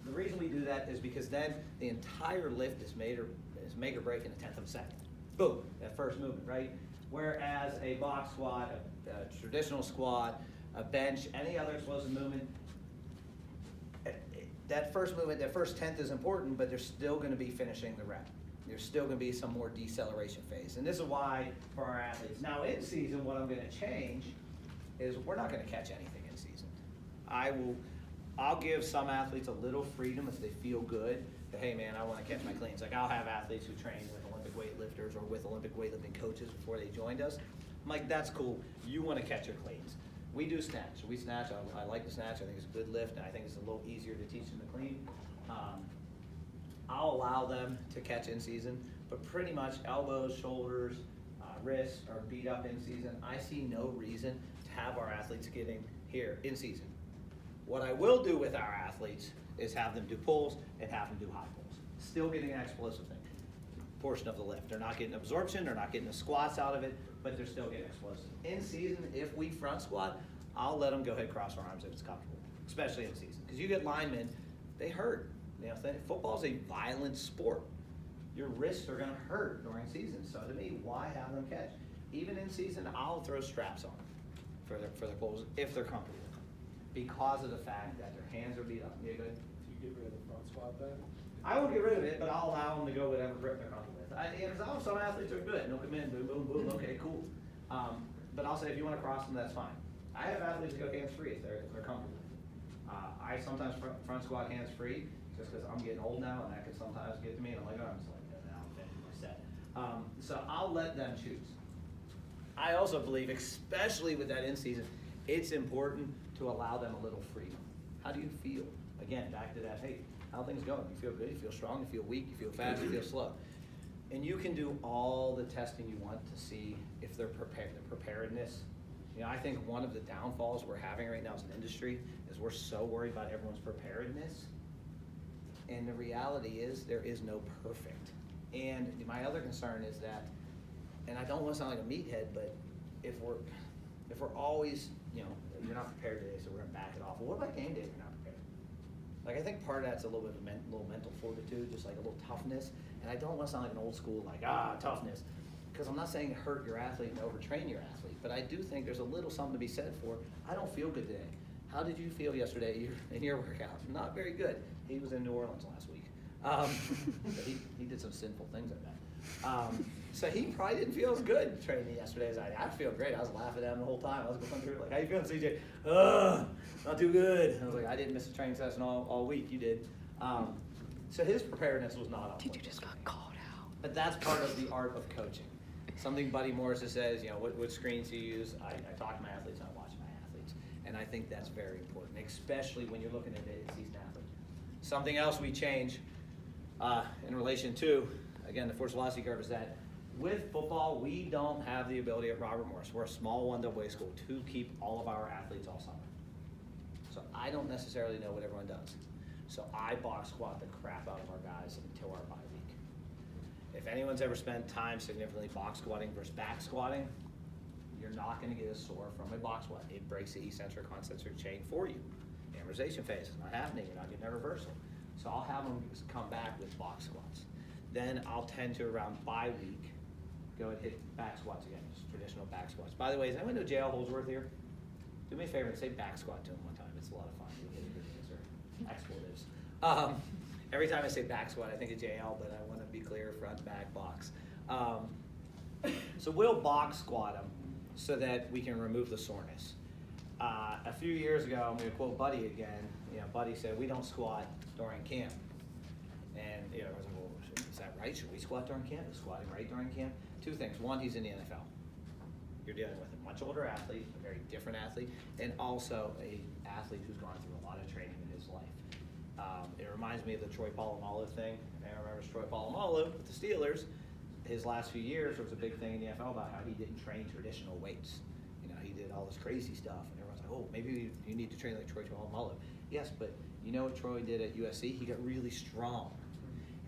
The reason we do that is because then the entire lift is make or break in a 1/10 of a second. Boom, that first movement, right? Whereas a box squat, a traditional squat, a bench, any other explosive movement, that first movement, that first 1/10 is important, but they're still gonna be finishing the rep. There's still gonna be some more deceleration phase. And this is why for our athletes. Now in season, what I'm gonna change is we're not gonna catch anything in season. I'll give some athletes a little freedom if they feel good, that, hey man, I wanna catch my cleans. Like I'll have athletes who train with Olympic weightlifters or with Olympic weightlifting coaches before they joined us. I'm like, that's cool, you wanna catch your cleans. We do snatch, we snatch, I like the snatch, I think it's a good lift, and I think it's a little easier to teach them to clean. I'll allow them to catch in season, but pretty much elbows, shoulders, wrists are beat up in season. I see no reason to have our athletes getting here in season. What I will do with our athletes is have them do pulls and have them do high pulls. Still getting an explosive thing, portion of the lift. They're not getting absorption, they're not getting the squats out of it, but they're still getting explosive. In season, if we front squat, I'll let them go ahead cross our arms if it's comfortable, especially in season. Because you get linemen, they hurt. Football's a violent sport. Your wrists are gonna hurt during season. So to me, why have them catch? Even in season, I'll throw straps on for their pulls if they're comfortable with them, because of the fact that their hands are beat up. Yeah, good. Do you get rid of the front squat then? I will get rid of it, but I'll allow them to go whatever grip they're comfortable with. Because some athletes are good, and they'll come in, boom, boom, boom, okay, cool. But I'll say if you want to cross them, that's fine. I have athletes that go hands free if they're comfortable. I sometimes front squat hands free just because I'm getting old now, and that can sometimes get to me, and I'm like, oh, I'm just like, now I'm finished my set. So I'll let them choose. I also believe, especially with that in season, it's important to allow them a little freedom. How do you feel? Again, back to that, hey, how things going? You feel good, you feel strong, you feel weak, you feel fast, you feel slow. And you can do all the testing you want to see if they're prepared, the preparedness. I think one of the downfalls we're having right now as an industry is we're so worried about everyone's preparedness. And the reality is there is no perfect. And my other concern is that, and I don't want to sound like a meathead, but if we're always, you're not prepared today, so we're gonna back it off. Well, what about game day if you're not prepared? Like I think part of that's a little bit of little mental fortitude, just like a little toughness. And I don't want to sound like an old school, like, toughness. Because I'm not saying hurt your athlete and overtrain your athlete, but I do think there's a little something to be said for, I don't feel good today. How did you feel yesterday in your workout? Not very good. He was in New Orleans last week. He did some sinful things like that. So he probably didn't feel as good training yesterday as I did. I feel great. I was laughing at him the whole time. I was going through like, how you feeling, CJ? Not too good. I was like, I didn't miss a training session all week. You did. So his preparedness was not on point. You just got called out. But that's part of the art of coaching. Something Buddy Morris says, what screens do you use? I talk to my athletes, I watch my athletes. And I think that's very important, especially when you're looking at a seasoned athlete. Something else we change in relation to, again, the force velocity curve is that with football, we don't have the ability at Robert Morris. We're a small 1AA school to keep all of our athletes all summer. So I don't necessarily know what everyone does. So I box squat the crap out of our guys until our bye week. If anyone's ever spent time significantly box squatting versus back squatting, you're not going to get a sore from a box squat. It breaks the eccentric concentric chain for you. Amortization phase is not happening. You're not getting a reversal. So I'll have them come back with box squats. Then I'll tend to, around bye week, go and hit back squats again, just traditional back squats. By the way, is anyone know J.L. Holdsworth here? Do me a favor and say back squat to him one time. It's a lot of fun. You'll get a good answer. Expletives. Every time I say back squat, I think of JL, but I want to be clear, front, back, box. So we'll box squat them so that we can remove the soreness. A few years ago, I'm going to quote Buddy again. Buddy said, we don't squat during camp. And I was like, well, is that right? Should we squat during camp? Is squatting right during camp? Two things. One, he's in the NFL. You're dealing with a much older athlete, a very different athlete, and also a athlete who's gone through a lot of training in his life. It reminds me of the Troy Polamalu thing. Everyone remembers Troy Polamalu with the Steelers. His last few years, there was a big thing in the NFL about how he didn't train traditional weights. He did all this crazy stuff, and everyone's like, oh, maybe you need to train like Troy Polamalu. Yes, but you know what Troy did at USC? He got really strong.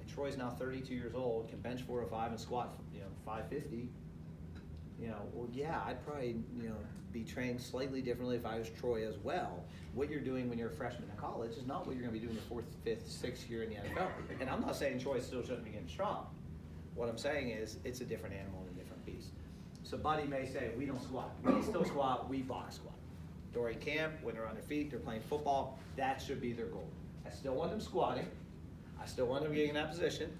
And Troy's now 32 years old, can bench 405 and squat 550. Well, yeah, I'd probably, be trained slightly differently if I was Troy as well. What you're doing when you're a freshman in college is not what you're going to be doing your fourth, fifth, sixth year in the NFL. And I'm not saying Troy still shouldn't be getting strong. What I'm saying is it's a different animal and a different beast. So Buddy may say, we don't squat. We still squat, we box squat. During camp, when they're on their feet, they're playing football, that should be their goal. I still want them squatting. I still want them getting in that position.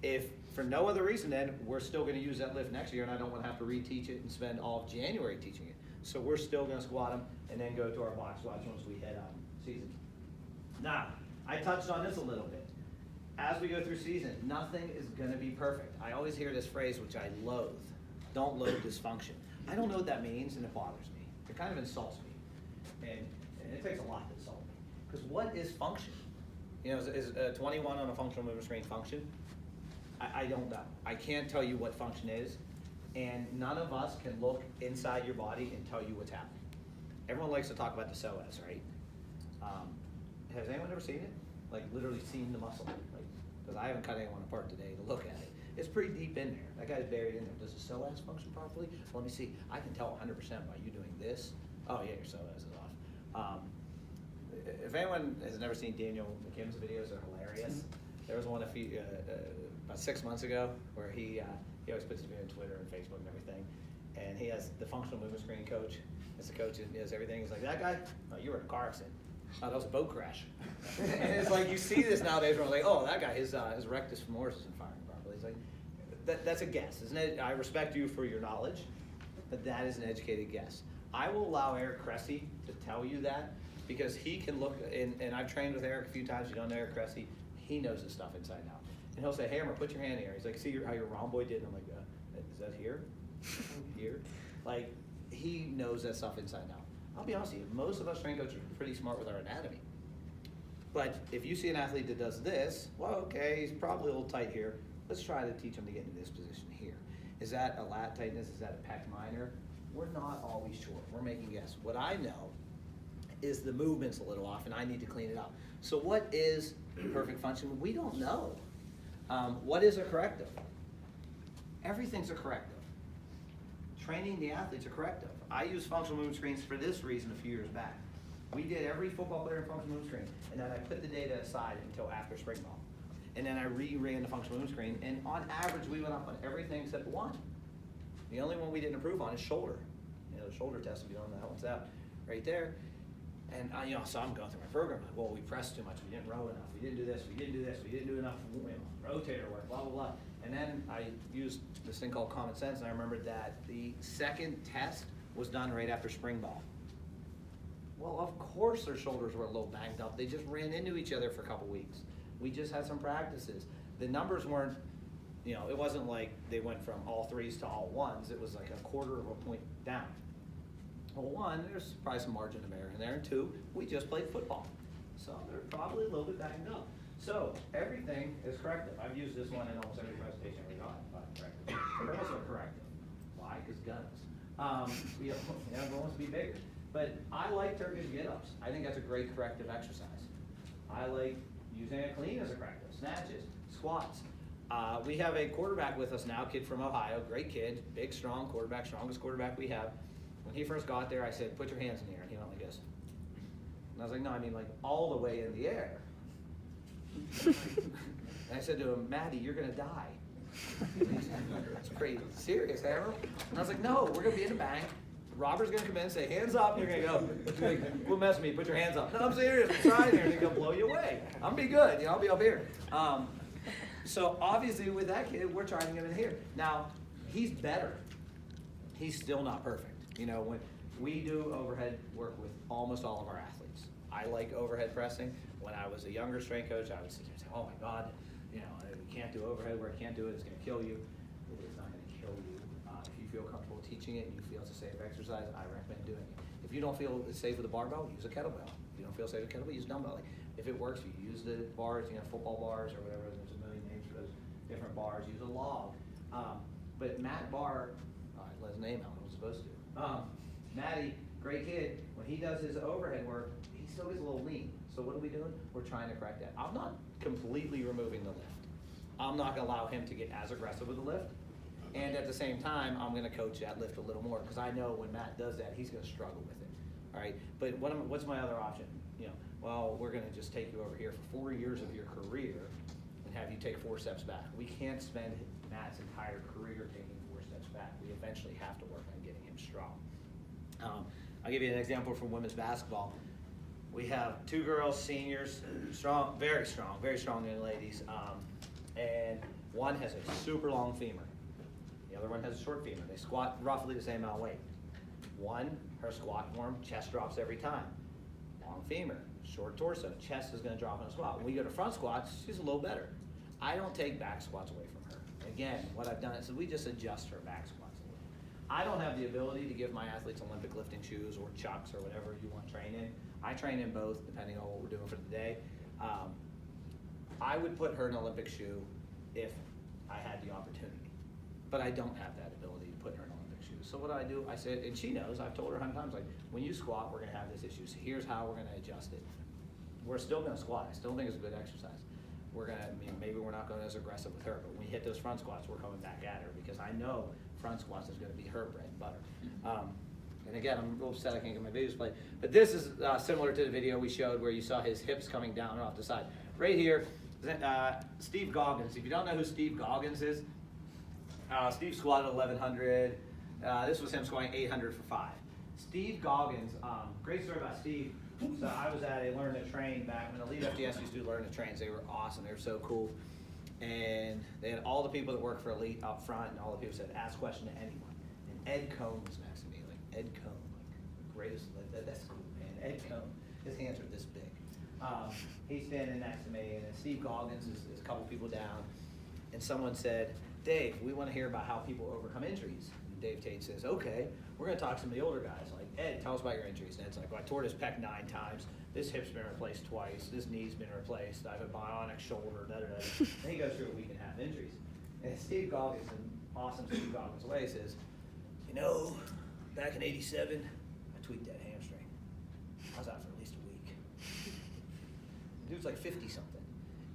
If for no other reason, then we're still going to use that lift next year, and I don't want to have to reteach it and spend all of January teaching it. So we're still going to squat them and then go to our box squats once we hit season. Now, I touched on this a little bit. As we go through season, nothing is going to be perfect. I always hear this phrase, which I loathe. Don't load dysfunction. I don't know what that means, and it bothers me. It kind of insults me. And it takes a lot to insult me. Because what is function? Is 21 on a functional movement screen function? I don't know. I can't tell you what function is. And none of us can look inside your body and tell you what's happening. Everyone likes to talk about the psoas, right? Has anyone ever seen it? Like literally seen the muscle? Because I haven't cut anyone apart today to look at it. It's pretty deep in there. That guy's buried in there. Does the psoas function properly? Well, let me see. I can tell 100% by you doing this. Oh yeah, your psoas is off. If anyone has never seen Daniel McKim's videos, they're hilarious. There was one about 6 months ago where he always puts his video on Twitter and Facebook and everything, and he has the functional movement screen coach as the coach and does everything. He's like, that guy? Oh, you were in a car accident. Oh, that was a boat crash. And it's like you see this nowadays where I'm like, oh, that guy, his rectus femoris isn't firing properly. It's like, that's a guess, isn't it? I respect you for your knowledge, but that is an educated guess. I will allow Eric Cressy to tell you that because he can look, and I've trained with Eric a few times. You know Eric Cressy, he knows his stuff inside out. And he'll say, Hamer, put your hand here. He's like, see how your rhomboid did? And I'm like, is that here? Here? Like, he knows that stuff inside out. I'll be honest with you, most of us strength coaches are pretty smart with our anatomy. But if you see an athlete that does this, well, okay, he's probably a little tight here. Let's try to teach him to get into this position here. Is that a lat tightness? Is that a pec minor? We're not always sure. We're making guesses. What I know is the movement's a little off, and I need to clean it up. So what is perfect function? We don't know. What is a corrective? Everything's a corrective. Training the athlete's a corrective. I used functional movement screens for this reason a few years back. We did every football player in functional movement screen, and then I put the data aside until after spring ball. And then I re-ran the functional movement screen, and on average, we went up on everything except one. The only one we didn't improve on is shoulder. The shoulder test, if you don't know that one's out, right there. And so I'm going through my program, like, well, we pressed too much, we didn't row enough, we didn't do this, we didn't do this, we didn't do enough rotator work, blah, blah, blah. And then I used this thing called common sense, and I remembered that the second test was done right after spring ball. Well, of course their shoulders were a little banged up. They just ran into each other for a couple weeks. We just had some practices. The numbers weren't, it wasn't like they went from all threes to all ones. It was like a quarter of a point down. Well, one, there's probably some margin of error in there, and two, we just played football. So they're probably a little bit banged up. So everything is corrective. I've used this one in almost every presentation we got. Corrective. They're also corrective. Why? Because guns. Everyone wants to be bigger. But I like Turkish get-ups. I think that's a great corrective exercise. I like using a clean as a corrective. Snatches, squats. We have a quarterback with us now, kid from Ohio, great kid, big, strong quarterback, strongest quarterback we have. When he first got there, I said, put your hands in the air. And he went like this. And I was like, no, I mean like all the way in the air. And I said to him, Maddie, you're going to die. And he said, that's pretty serious, Hamer. And I was like, no, we're going to be in the bank. Robert's going to come in and say, hands up. And you're going to go, quit messing with me, put your hands up. No, I'm serious. I'm trying here. And he's going to blow you away. I'm going to be good. I'll be up here. So obviously with that kid, we're trying to get in here. Now, he's better. He's still not perfect. You know, when we do overhead work with almost all of our athletes. I like overhead pressing. When I was a younger strength coach, I would sit there and say, oh my God, you know, you can't do overhead where I can't do it, it's gonna kill you. It is not gonna kill you. If you feel comfortable teaching it and you feel it's a safe exercise, I recommend doing it. If you don't feel safe with a barbell, use a kettlebell. If you don't feel safe with a kettlebell, use a dumbbell. Like, if it works, you use the bars, you know, football bars or whatever, there's a million names for those different bars, use a log. But Matt Barr, I let his name out, I was supposed to. Matty, great kid, when he does his overhead work, he still gets a little lean. So what are we doing? We're trying to correct that. I'm not completely removing the lift. I'm not gonna allow him to get as aggressive with the lift. And at the same time, I'm gonna coach that lift a little more because I know when Matt does that, he's gonna struggle with it, all right? But what's my other option? You know, well, we're gonna just take you over here for 4 years of your career and have you take 4 steps back. We can't spend Matt's entire career taking 4 steps back. We eventually have to work on getting him strong. I'll give you an example from women's basketball. We have 2 girls, seniors, very strong young ladies, and one has a super long femur. The other one has a short femur. They squat roughly the same amount of weight. One, her squat form, chest drops every time. Long femur, short torso, chest is gonna drop in a squat. When we go to front squats, she's a little better. I don't take back squats away from her. Again, what I've done is we just adjust her back squats a little. I don't have the ability to give my athletes Olympic lifting shoes or chucks or whatever you want to train in. I train in both depending on what we're doing for the day. I would put her in an Olympic shoe if I had the opportunity, but I don't have that ability to put her in Olympic shoes. So what do? I said, and she knows, I've told her 100 times, like, when you squat, we're gonna have this issue. So here's how we're gonna adjust it. We're still gonna squat. I still think it's a good exercise. Maybe we're not going as aggressive with her, but when we hit those front squats, we're coming back at her because I know front squats is gonna be her bread and butter. And again, I'm a little upset I can't get my videos played, but this is similar to the video we showed where you saw his hips coming down off the side. Right here, Steve Goggins. If you don't know who Steve Goggins is, Steve squatted 1,100. This was him squatting 800 for 5. Steve Goggins, great story about Steve. So I was at a Learn to Train back when Elite FDS used to do Learn to Trains. They were awesome. They were so cool. And they had all the people that work for Elite up front, and all the people said, ask question to anyone. And Ed Cohn was next to me. Like, Ed Cohn, like the greatest, that's cool, man. Ed Cohn, his hands are this big. He's standing next to me, and then Steve Goggins is a couple people down. And someone said, Dave, we want to hear about how people overcome injuries. And Dave Tate says, okay, we're going to talk to some of the older guys. Like, Ed, tell us about your injuries. And Ed's like, well, I tore this pec 9 times. This hip's been replaced twice. This knee's been replaced. I have a bionic shoulder, da-da-da. And he goes through a week and a half injuries. And Steve Goggins, in awesome Steve Goggins way, says, you know, back in '87, I tweaked that hamstring. I was out for at least a week. The dude's like 50-something,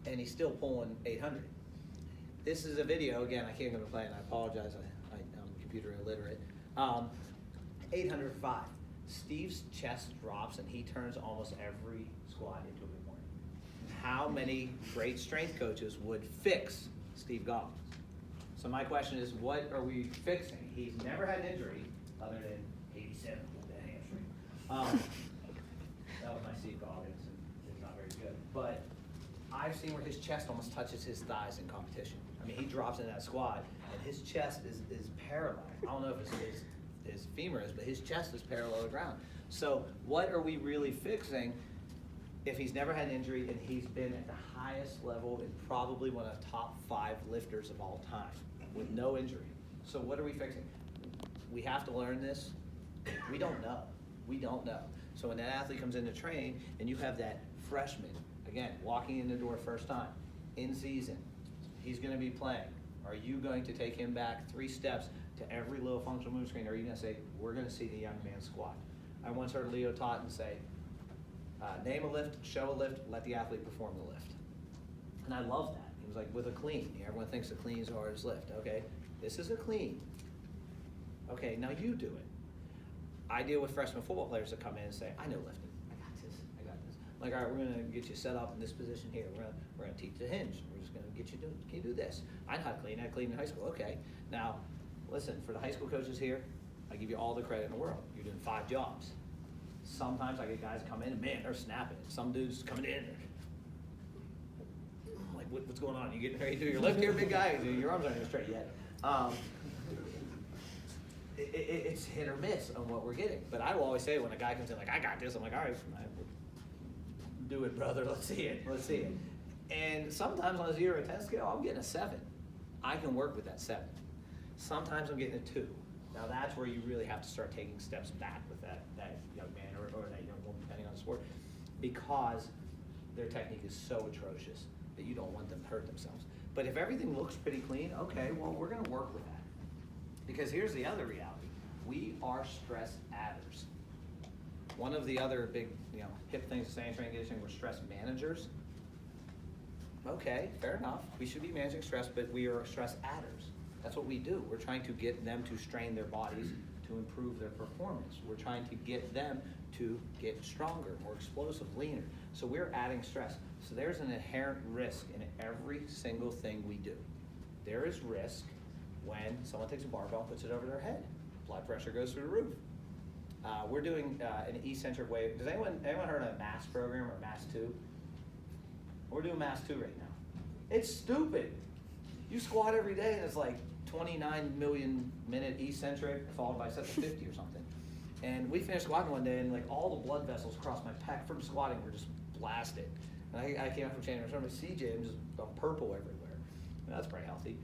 and he's still pulling 800. This is a video, again, I can't go to play, and I apologize, I'm computer illiterate. 805. Steve's chest drops, and he turns almost every squat into a good morning. How many great strength coaches would fix Steve Goggins? So my question is, what are we fixing? He's never had an injury other than 87 with that hamstring. That was my Steve Goggins, and it's not very good. But I've seen where his chest almost touches his thighs in competition. I mean, he drops in that squat, and his chest is parallel. I don't know if his femur is, but his chest is parallel to the ground. So what are we really fixing if he's never had an injury and he's been at the highest level and probably one of the top 5 lifters of all time with no injury? So what are we fixing? We have to learn this. We don't know. We don't know. So when that athlete comes in to train and you have that freshman, again, walking in the door first time, in season, he's going to be playing. Are you going to take him back 3 steps to every little functional move screen? Or are you going to say, we're going to see the young man squat? I once heard Leo Totten say, name a lift, show a lift, let the athlete perform the lift. And I love that. He was like, with a clean. Everyone thinks a clean is the hardest lift. Okay, this is a clean. Okay, now you do it. I deal with freshman football players that come in and say, I know lifting. I got this. Like, all right, we're going to get you set up in this position here. We're going to teach the hinge. We're just going to get you doing. Can you do this? I know how to clean. I cleaned in high school. Okay. Now, listen, for the high school coaches here, I give you all the credit in the world. You're doing 5 jobs. Sometimes I get guys come in and, man, they're snapping. Some dudes coming in and I'm like, what's going on? You getting ready to do your lift here, big guy? Your arms aren't even straight yet. it's hit or miss on what we're getting. But I will always say when a guy comes in like, I got this, I'm like, all right, do it, brother. Let's see it. And sometimes on a 0 to 10 scale, I'm getting a 7. I can work with that 7. Sometimes I'm getting a 2. Now that's where you really have to start taking steps back with that young man or that young woman, depending on the sport, because their technique is so atrocious that you don't want them to hurt themselves. But if everything looks pretty clean, okay, well, we're gonna work with that. Because here's the other reality. We are stress adders. One of the other big, hip things to say in training conditioning, we're stress managers. Okay, fair enough. We should be managing stress, but we are stress adders. That's what we do. We're trying to get them to strain their bodies to improve their performance. We're trying to get them to get stronger, more explosive, leaner. So we're adding stress. So there's an inherent risk in every single thing we do. There is risk when someone takes a barbell and puts it over their head. Blood pressure goes through the roof. We're doing an eccentric way. Does anyone heard of MASS program or MASS 2? We're doing MASS 2 right now. It's stupid. You squat every day and it's like 29 million minute eccentric followed by sets of 50 or something. And we finished squatting one day and like all the blood vessels across my pec from squatting were just blasted. And I came up from training, I was trying to CJ and just purple everywhere. And that's pretty healthy.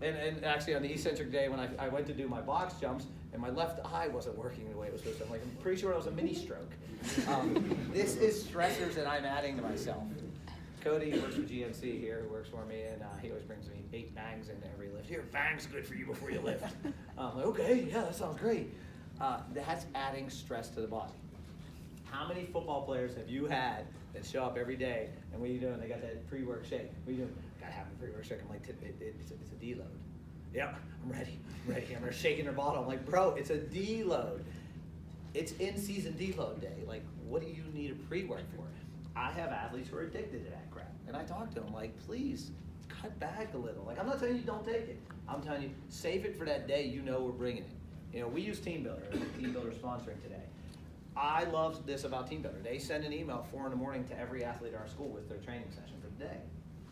And actually on the eccentric day when I went to do my box jumps and my left eye wasn't working the way it was supposed to. I'm like, I'm pretty sure it was a mini stroke. This is stressors that I'm adding to myself. Cody works for GNC here, who works for me, and he always brings me 8 bangs into every lift. Here, bangs good for you before you lift. I'm like, okay, yeah, that sounds great. That's adding stress to the body. How many football players have you had that show up every day, and what are you doing? They got that pre-work shake. What are you doing? Gotta have a pre-work shake. I'm like, it's a deload. Yep, I'm ready. I'm shaking their bottle. I'm like, bro, it's a deload. It's in-season deload day. Like, what do you need a pre-work for? I have athletes who are addicted to that crap. And I talk to them like, please, cut back a little. Like, I'm not telling you don't take it. I'm telling you, save it for that day you know we're bringing it. We use Team Builder. Team Builder sponsoring today. I love this about Team Builder. They send an email at 4 in the morning to every athlete at our school with their training session for the day.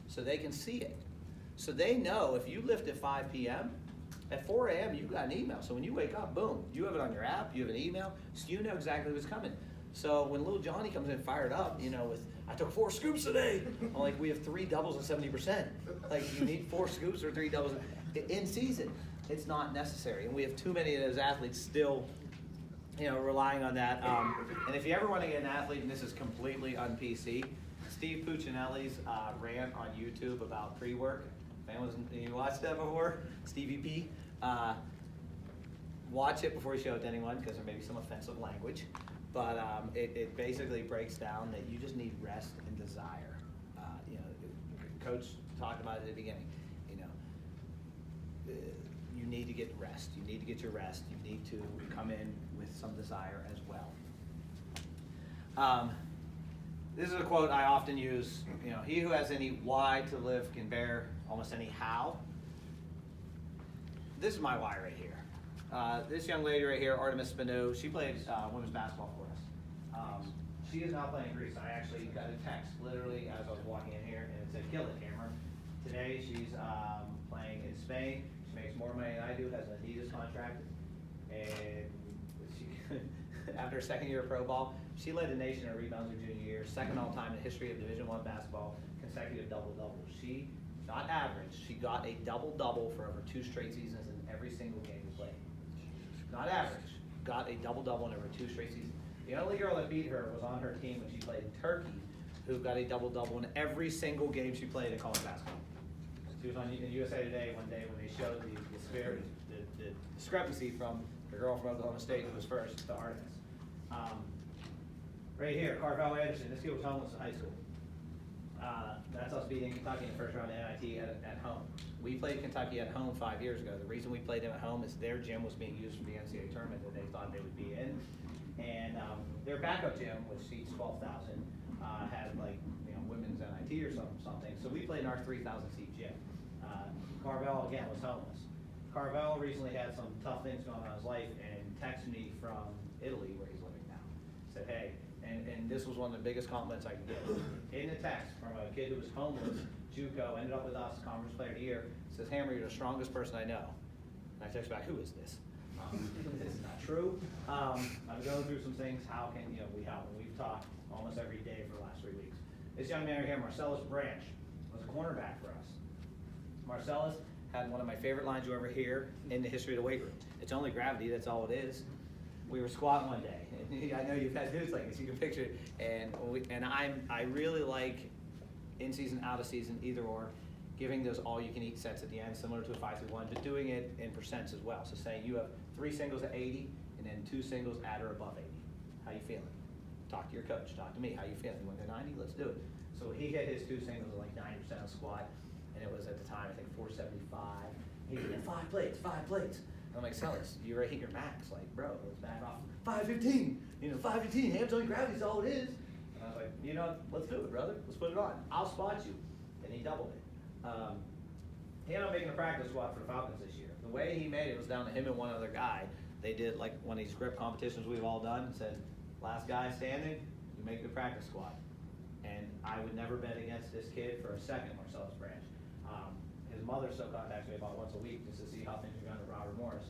So they can see it. So they know if you lift at 5 p.m., at 4 a.m. you got an email. So when you wake up, boom, you have it on your app, you have an email, so you know exactly what's coming. So when little Johnny comes in fired up, with, I took 4 scoops today. I'm like, we have 3 doubles and 70%. Like, you need 4 scoops or 3 doubles in season. It's not necessary. And we have too many of those athletes still, relying on that. And if you ever want to get an athlete, and this is completely un-PC, Steve Puccinelli's rant on YouTube about pre-work. You watched that before? Stevie P. Watch it before you show it to anyone because there may be some offensive language. But it basically breaks down that you just need rest and desire. Coach talked about it at the beginning. You need to get rest. You need to get your rest. You need to come in with some desire as well. This is a quote I often use. He who has any why to live can bear almost any how. This is my why right here. This young lady right here, Artemis Spanu, she played women's basketball for us. She is now playing in Greece. I actually got a text literally as I was walking in here, and it said, "Kill it, Hamer." Today she's playing in Spain. She makes more money than I do, has an Adidas contract, and she, after her second year of pro ball, she led the nation in rebounds her junior year, second all time in the history of Division I basketball, consecutive double-doubles. She, not average, she got a double-double for over 2 straight seasons in every single game we played. Not average, got a double-double in over 2 straight seasons. The only girl that beat her was on her team when she played in Turkey, who got a double-double in every single game she played in college basketball. She was on USA Today one day when they showed the discrepancy from the girl from Oklahoma State who was first to Artemis. Right here, Carvel Anderson. This kid was homeless in high school. That's us beating Kentucky in the first round of NIT at home. We played Kentucky at home 5 years ago. The reason we played them at home is their gym was being used for the NCAA tournament that they thought they would be in. And their backup gym, which seats 12,000, had women's NIT or something. So we played in our 3,000 seat gym. Carvel, again, was homeless. Carvel recently had some tough things going on in his life and texted me from Italy, where he's living now. Said, hey, and this was one of the biggest compliments I could get. In the text from a kid who was homeless, JUCO, ended up with us, Conference Player of the Year, says, Hamer, you're the strongest person I know. And I text back, who is this? true. I'm going through some things. How can we help? And we've talked almost every day for the last 3 weeks. This young man right here, Marcellus Branch, was a cornerback for us. Marcellus had one of my favorite lines you ever hear in the history of the weight room. It's only gravity. That's all it is. We were squatting one day, and I know you've had dudes like this. You can picture it. And I really like in season, out of season, either or. Giving those all-you-can-eat sets at the end, similar to a 5-3-1, but doing it in percents as well. So saying you have 3 singles at 80, and then 2 singles at or above 80. How you feeling? Talk to your coach. Talk to me. How you feeling? You want to go 90? Let's do it. So he hit his 2 singles at like 90% of squat, and it was at the time I think 475. He did 5 plates, 5 plates. I'm like, Sellers, you already hit your max. Like, bro, let's back off. 515. 515. Hands on gravity is all it is. And I was like, let's do it, brother. Let's put it on. I'll spot you. And he doubled it. He ended up making a practice squat for the Falcons this year. The way he made it was down to him and one other guy. They did like one of these grip competitions we've all done and said, last guy standing, you make the practice squat. And I would never bet against this kid for a second, Marcellus Branch. His mother still contacts me about once a week just to see how things are going to Robert Morris.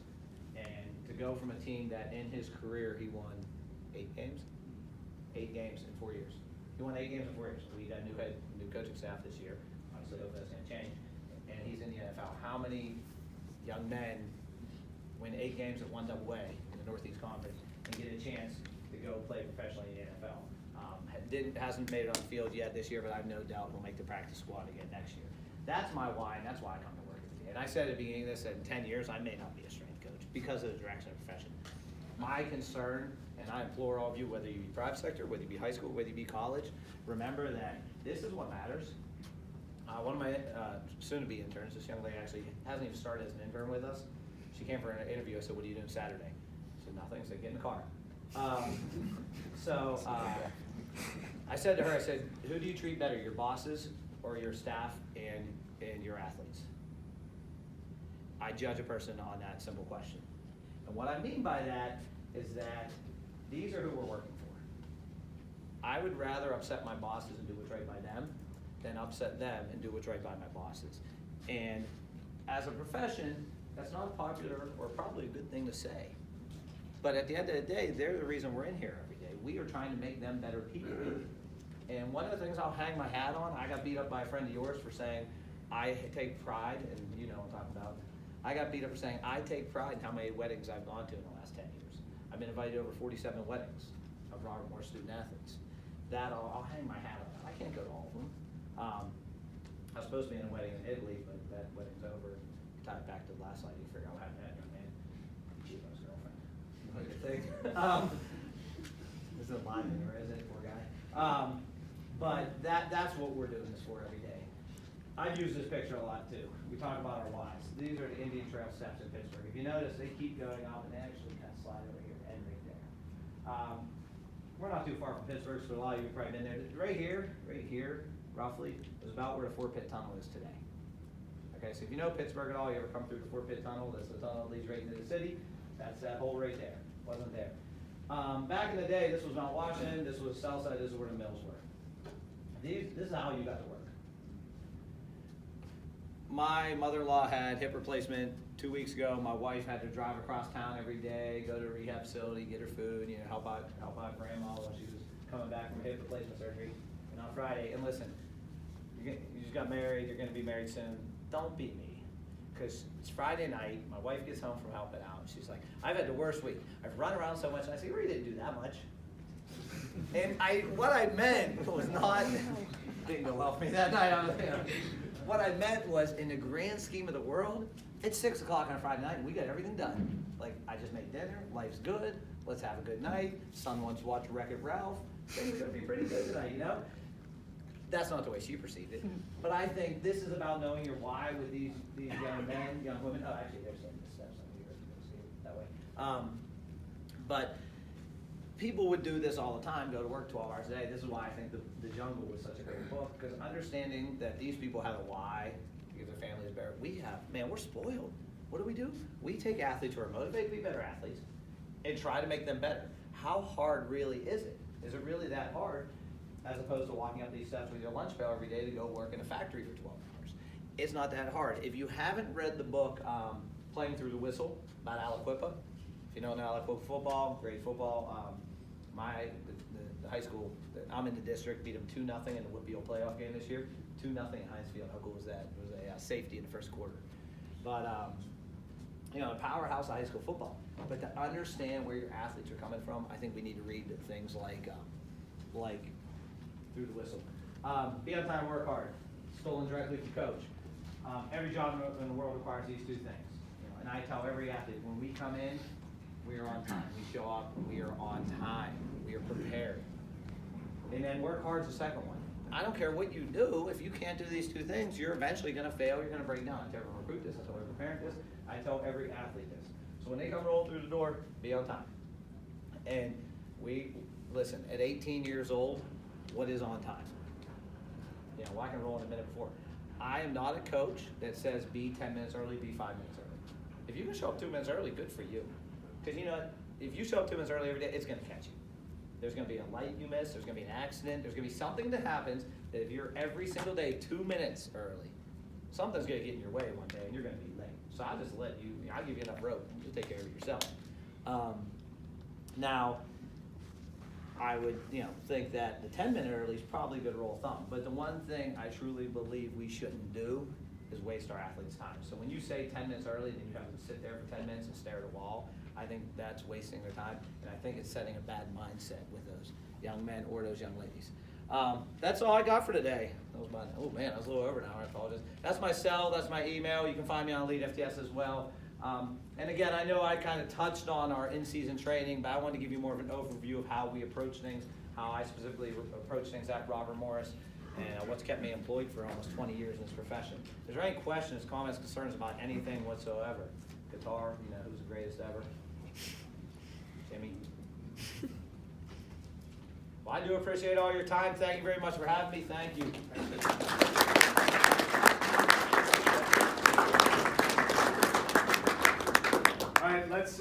And to go from a team that in his career he won 8 games? 8 games in 4 years. He won 8 games in 4 years. We got new coaching staff this year. Obviously, hope that's going to change. And he's in the NFL. How many young men win 8 games at one double A in the Northeast Conference and get a chance to go play professionally in the NFL? Hasn't made it on the field yet this year, but I have no doubt he'll make the practice squad again next year. That's my why, and that's why I come to work every day. And I said at the beginning of this that in 10 years, I may not be a strength coach because of the direction of the profession. My concern, and I implore all of you, whether you be private sector, whether you be high school, whether you be college, remember that this is what matters. One of my soon-to-be interns, this young lady actually hasn't even started as an intern with us. She came for an interview. I said, what are you doing Saturday? She said, nothing. I said, get in the car. I said to her, I said, who do you treat better, your bosses or your staff and your athletes? I judge a person on that simple question. And what I mean by that is that these are who we're working for. I would rather upset my bosses and do what's right by them than upset them and do what's right by my bosses. And as a profession, that's not a popular or probably a good thing to say. But at the end of the day, they're the reason we're in here every day. We are trying to make them better people. And one of the things I'll hang my hat on, I got beat up by a friend of yours for saying, I take pride, and you know what I'm talking about. I got beat up for saying, I take pride in how many weddings I've gone to in the last 10 years. I've been invited to over 47 weddings of Robert Morris student athletes. That I'll hang my hat on that. I can't go to all of them. I was supposed to be in a wedding in Italy, but that wedding's over. Tie it back to the last slide, you figure out what happened to that young man. He cheated on his girlfriend. What do you think? This isn't live anymore, is it? Poor guy. But that's what we're doing this for every day. I've used this picture a lot too. We talk about our whys. These are the Indian Trail steps in Pittsburgh. If you notice, they keep going up and they actually kind of slide over here and right there. We're not too far from Pittsburgh, so a lot of you have probably been there. Right here, roughly, is about where the Fort Pitt Tunnel is today. Okay, so if you know Pittsburgh at all, you ever come through the Fort Pitt Tunnel, that's the tunnel that leads right into the city. That's that hole right there. Wasn't there. Back in the day, this was Mount Washington, this was Southside, this is where the mills were. This is how you got to work. My mother-in-law had hip replacement 2 weeks ago. My wife had to drive across town every day, go to a rehab facility, get her food, help out grandma while she was coming back from hip replacement surgery. And on Friday, and listen, you just got married, you're gonna be married soon. Don't beat me, because it's Friday night, my wife gets home from helping out. She's like, I've had the worst week. I've run around so much, and I say, you really didn't do that much. And what I meant was not, didn't go well for me that night. What I meant was, in the grand scheme of the world, it's 6 o'clock on a Friday night and we got everything done. Like, I just made dinner, life's good, let's have a good night. Son wants to watch Wreck-It Ralph. Things are gonna be pretty good tonight, That's not the way she perceived it. But I think this is about knowing your why with these young men, young women. Oh, actually, they're saying the steps on here, see it that way. But people would do this all the time, go to work 12 hours a day. This is why I think The Jungle was such a great book, because understanding that these people have a why, because their family is better. We're spoiled. What do? We take athletes who are motivated to be better athletes and try to make them better. How hard really is it? Is it really that hard, as opposed to walking up these steps with your lunch pail every day to go work in a factory for 12 hours? It's not that hard. If you haven't read the book, Playing Through the Whistle, about Aliquippa, If you don't know, I like football, great football. The high school, I'm in the district, beat them 2-0 in the Whitfield playoff game this year. 2-0 at Heinz Field. How cool was that? It was a safety in the first quarter. But, a powerhouse of high school football. But to understand where your athletes are coming from, I think we need to read things like through the whistle. Be on time, work hard. Stolen directly from coach. Every job in the world requires these two things. And I tell every athlete, when we come in, we are on time. We show up, we are on time. We are prepared. And then work hard is the second one. I don't care what you do, if you can't do these two things, you're eventually going to fail, you're going to break down. I tell every recruit this, I tell every parent this, I tell every athlete this. So when they come roll through the door, be on time. And listen, at 18 years old, what is on time? I can roll in a minute before. I am not a coach that says be 10 minutes early, be 5 minutes early. If you can show up 2 minutes early, good for you. Because if you show up 2 minutes early every day, it's going to catch you. There's going to be a light you miss, there's going to be an accident, there's going to be something that happens that if you're every single day 2 minutes early, something's going to get in your way one day and you're going to be late. So I'll just I'll give you enough rope to take care of it yourself. Now, I would think that the 10-minute early is probably a good rule of thumb. But the one thing I truly believe we shouldn't do is waste our athletes' time. So when you say 10 minutes early, then you have them sit there for 10 minutes and stare at a wall. I think that's wasting their time, and I think it's setting a bad mindset with those young men or those young ladies. That's all I got for today. That was I was a little over now. I apologize. That's my cell. That's my email. You can find me on Elite FTS as well. And again, I know I kind of touched on our in-season training, but I wanted to give you more of an overview of how we approach things, how I specifically approach things at Robert Morris, and what's kept me employed for almost 20 years in this profession. If there's any questions, comments, concerns about anything whatsoever, guitar, who's the greatest ever? Jimmy. Well, I do appreciate all your time. Thank you very much for having me. Thank you. All right, let's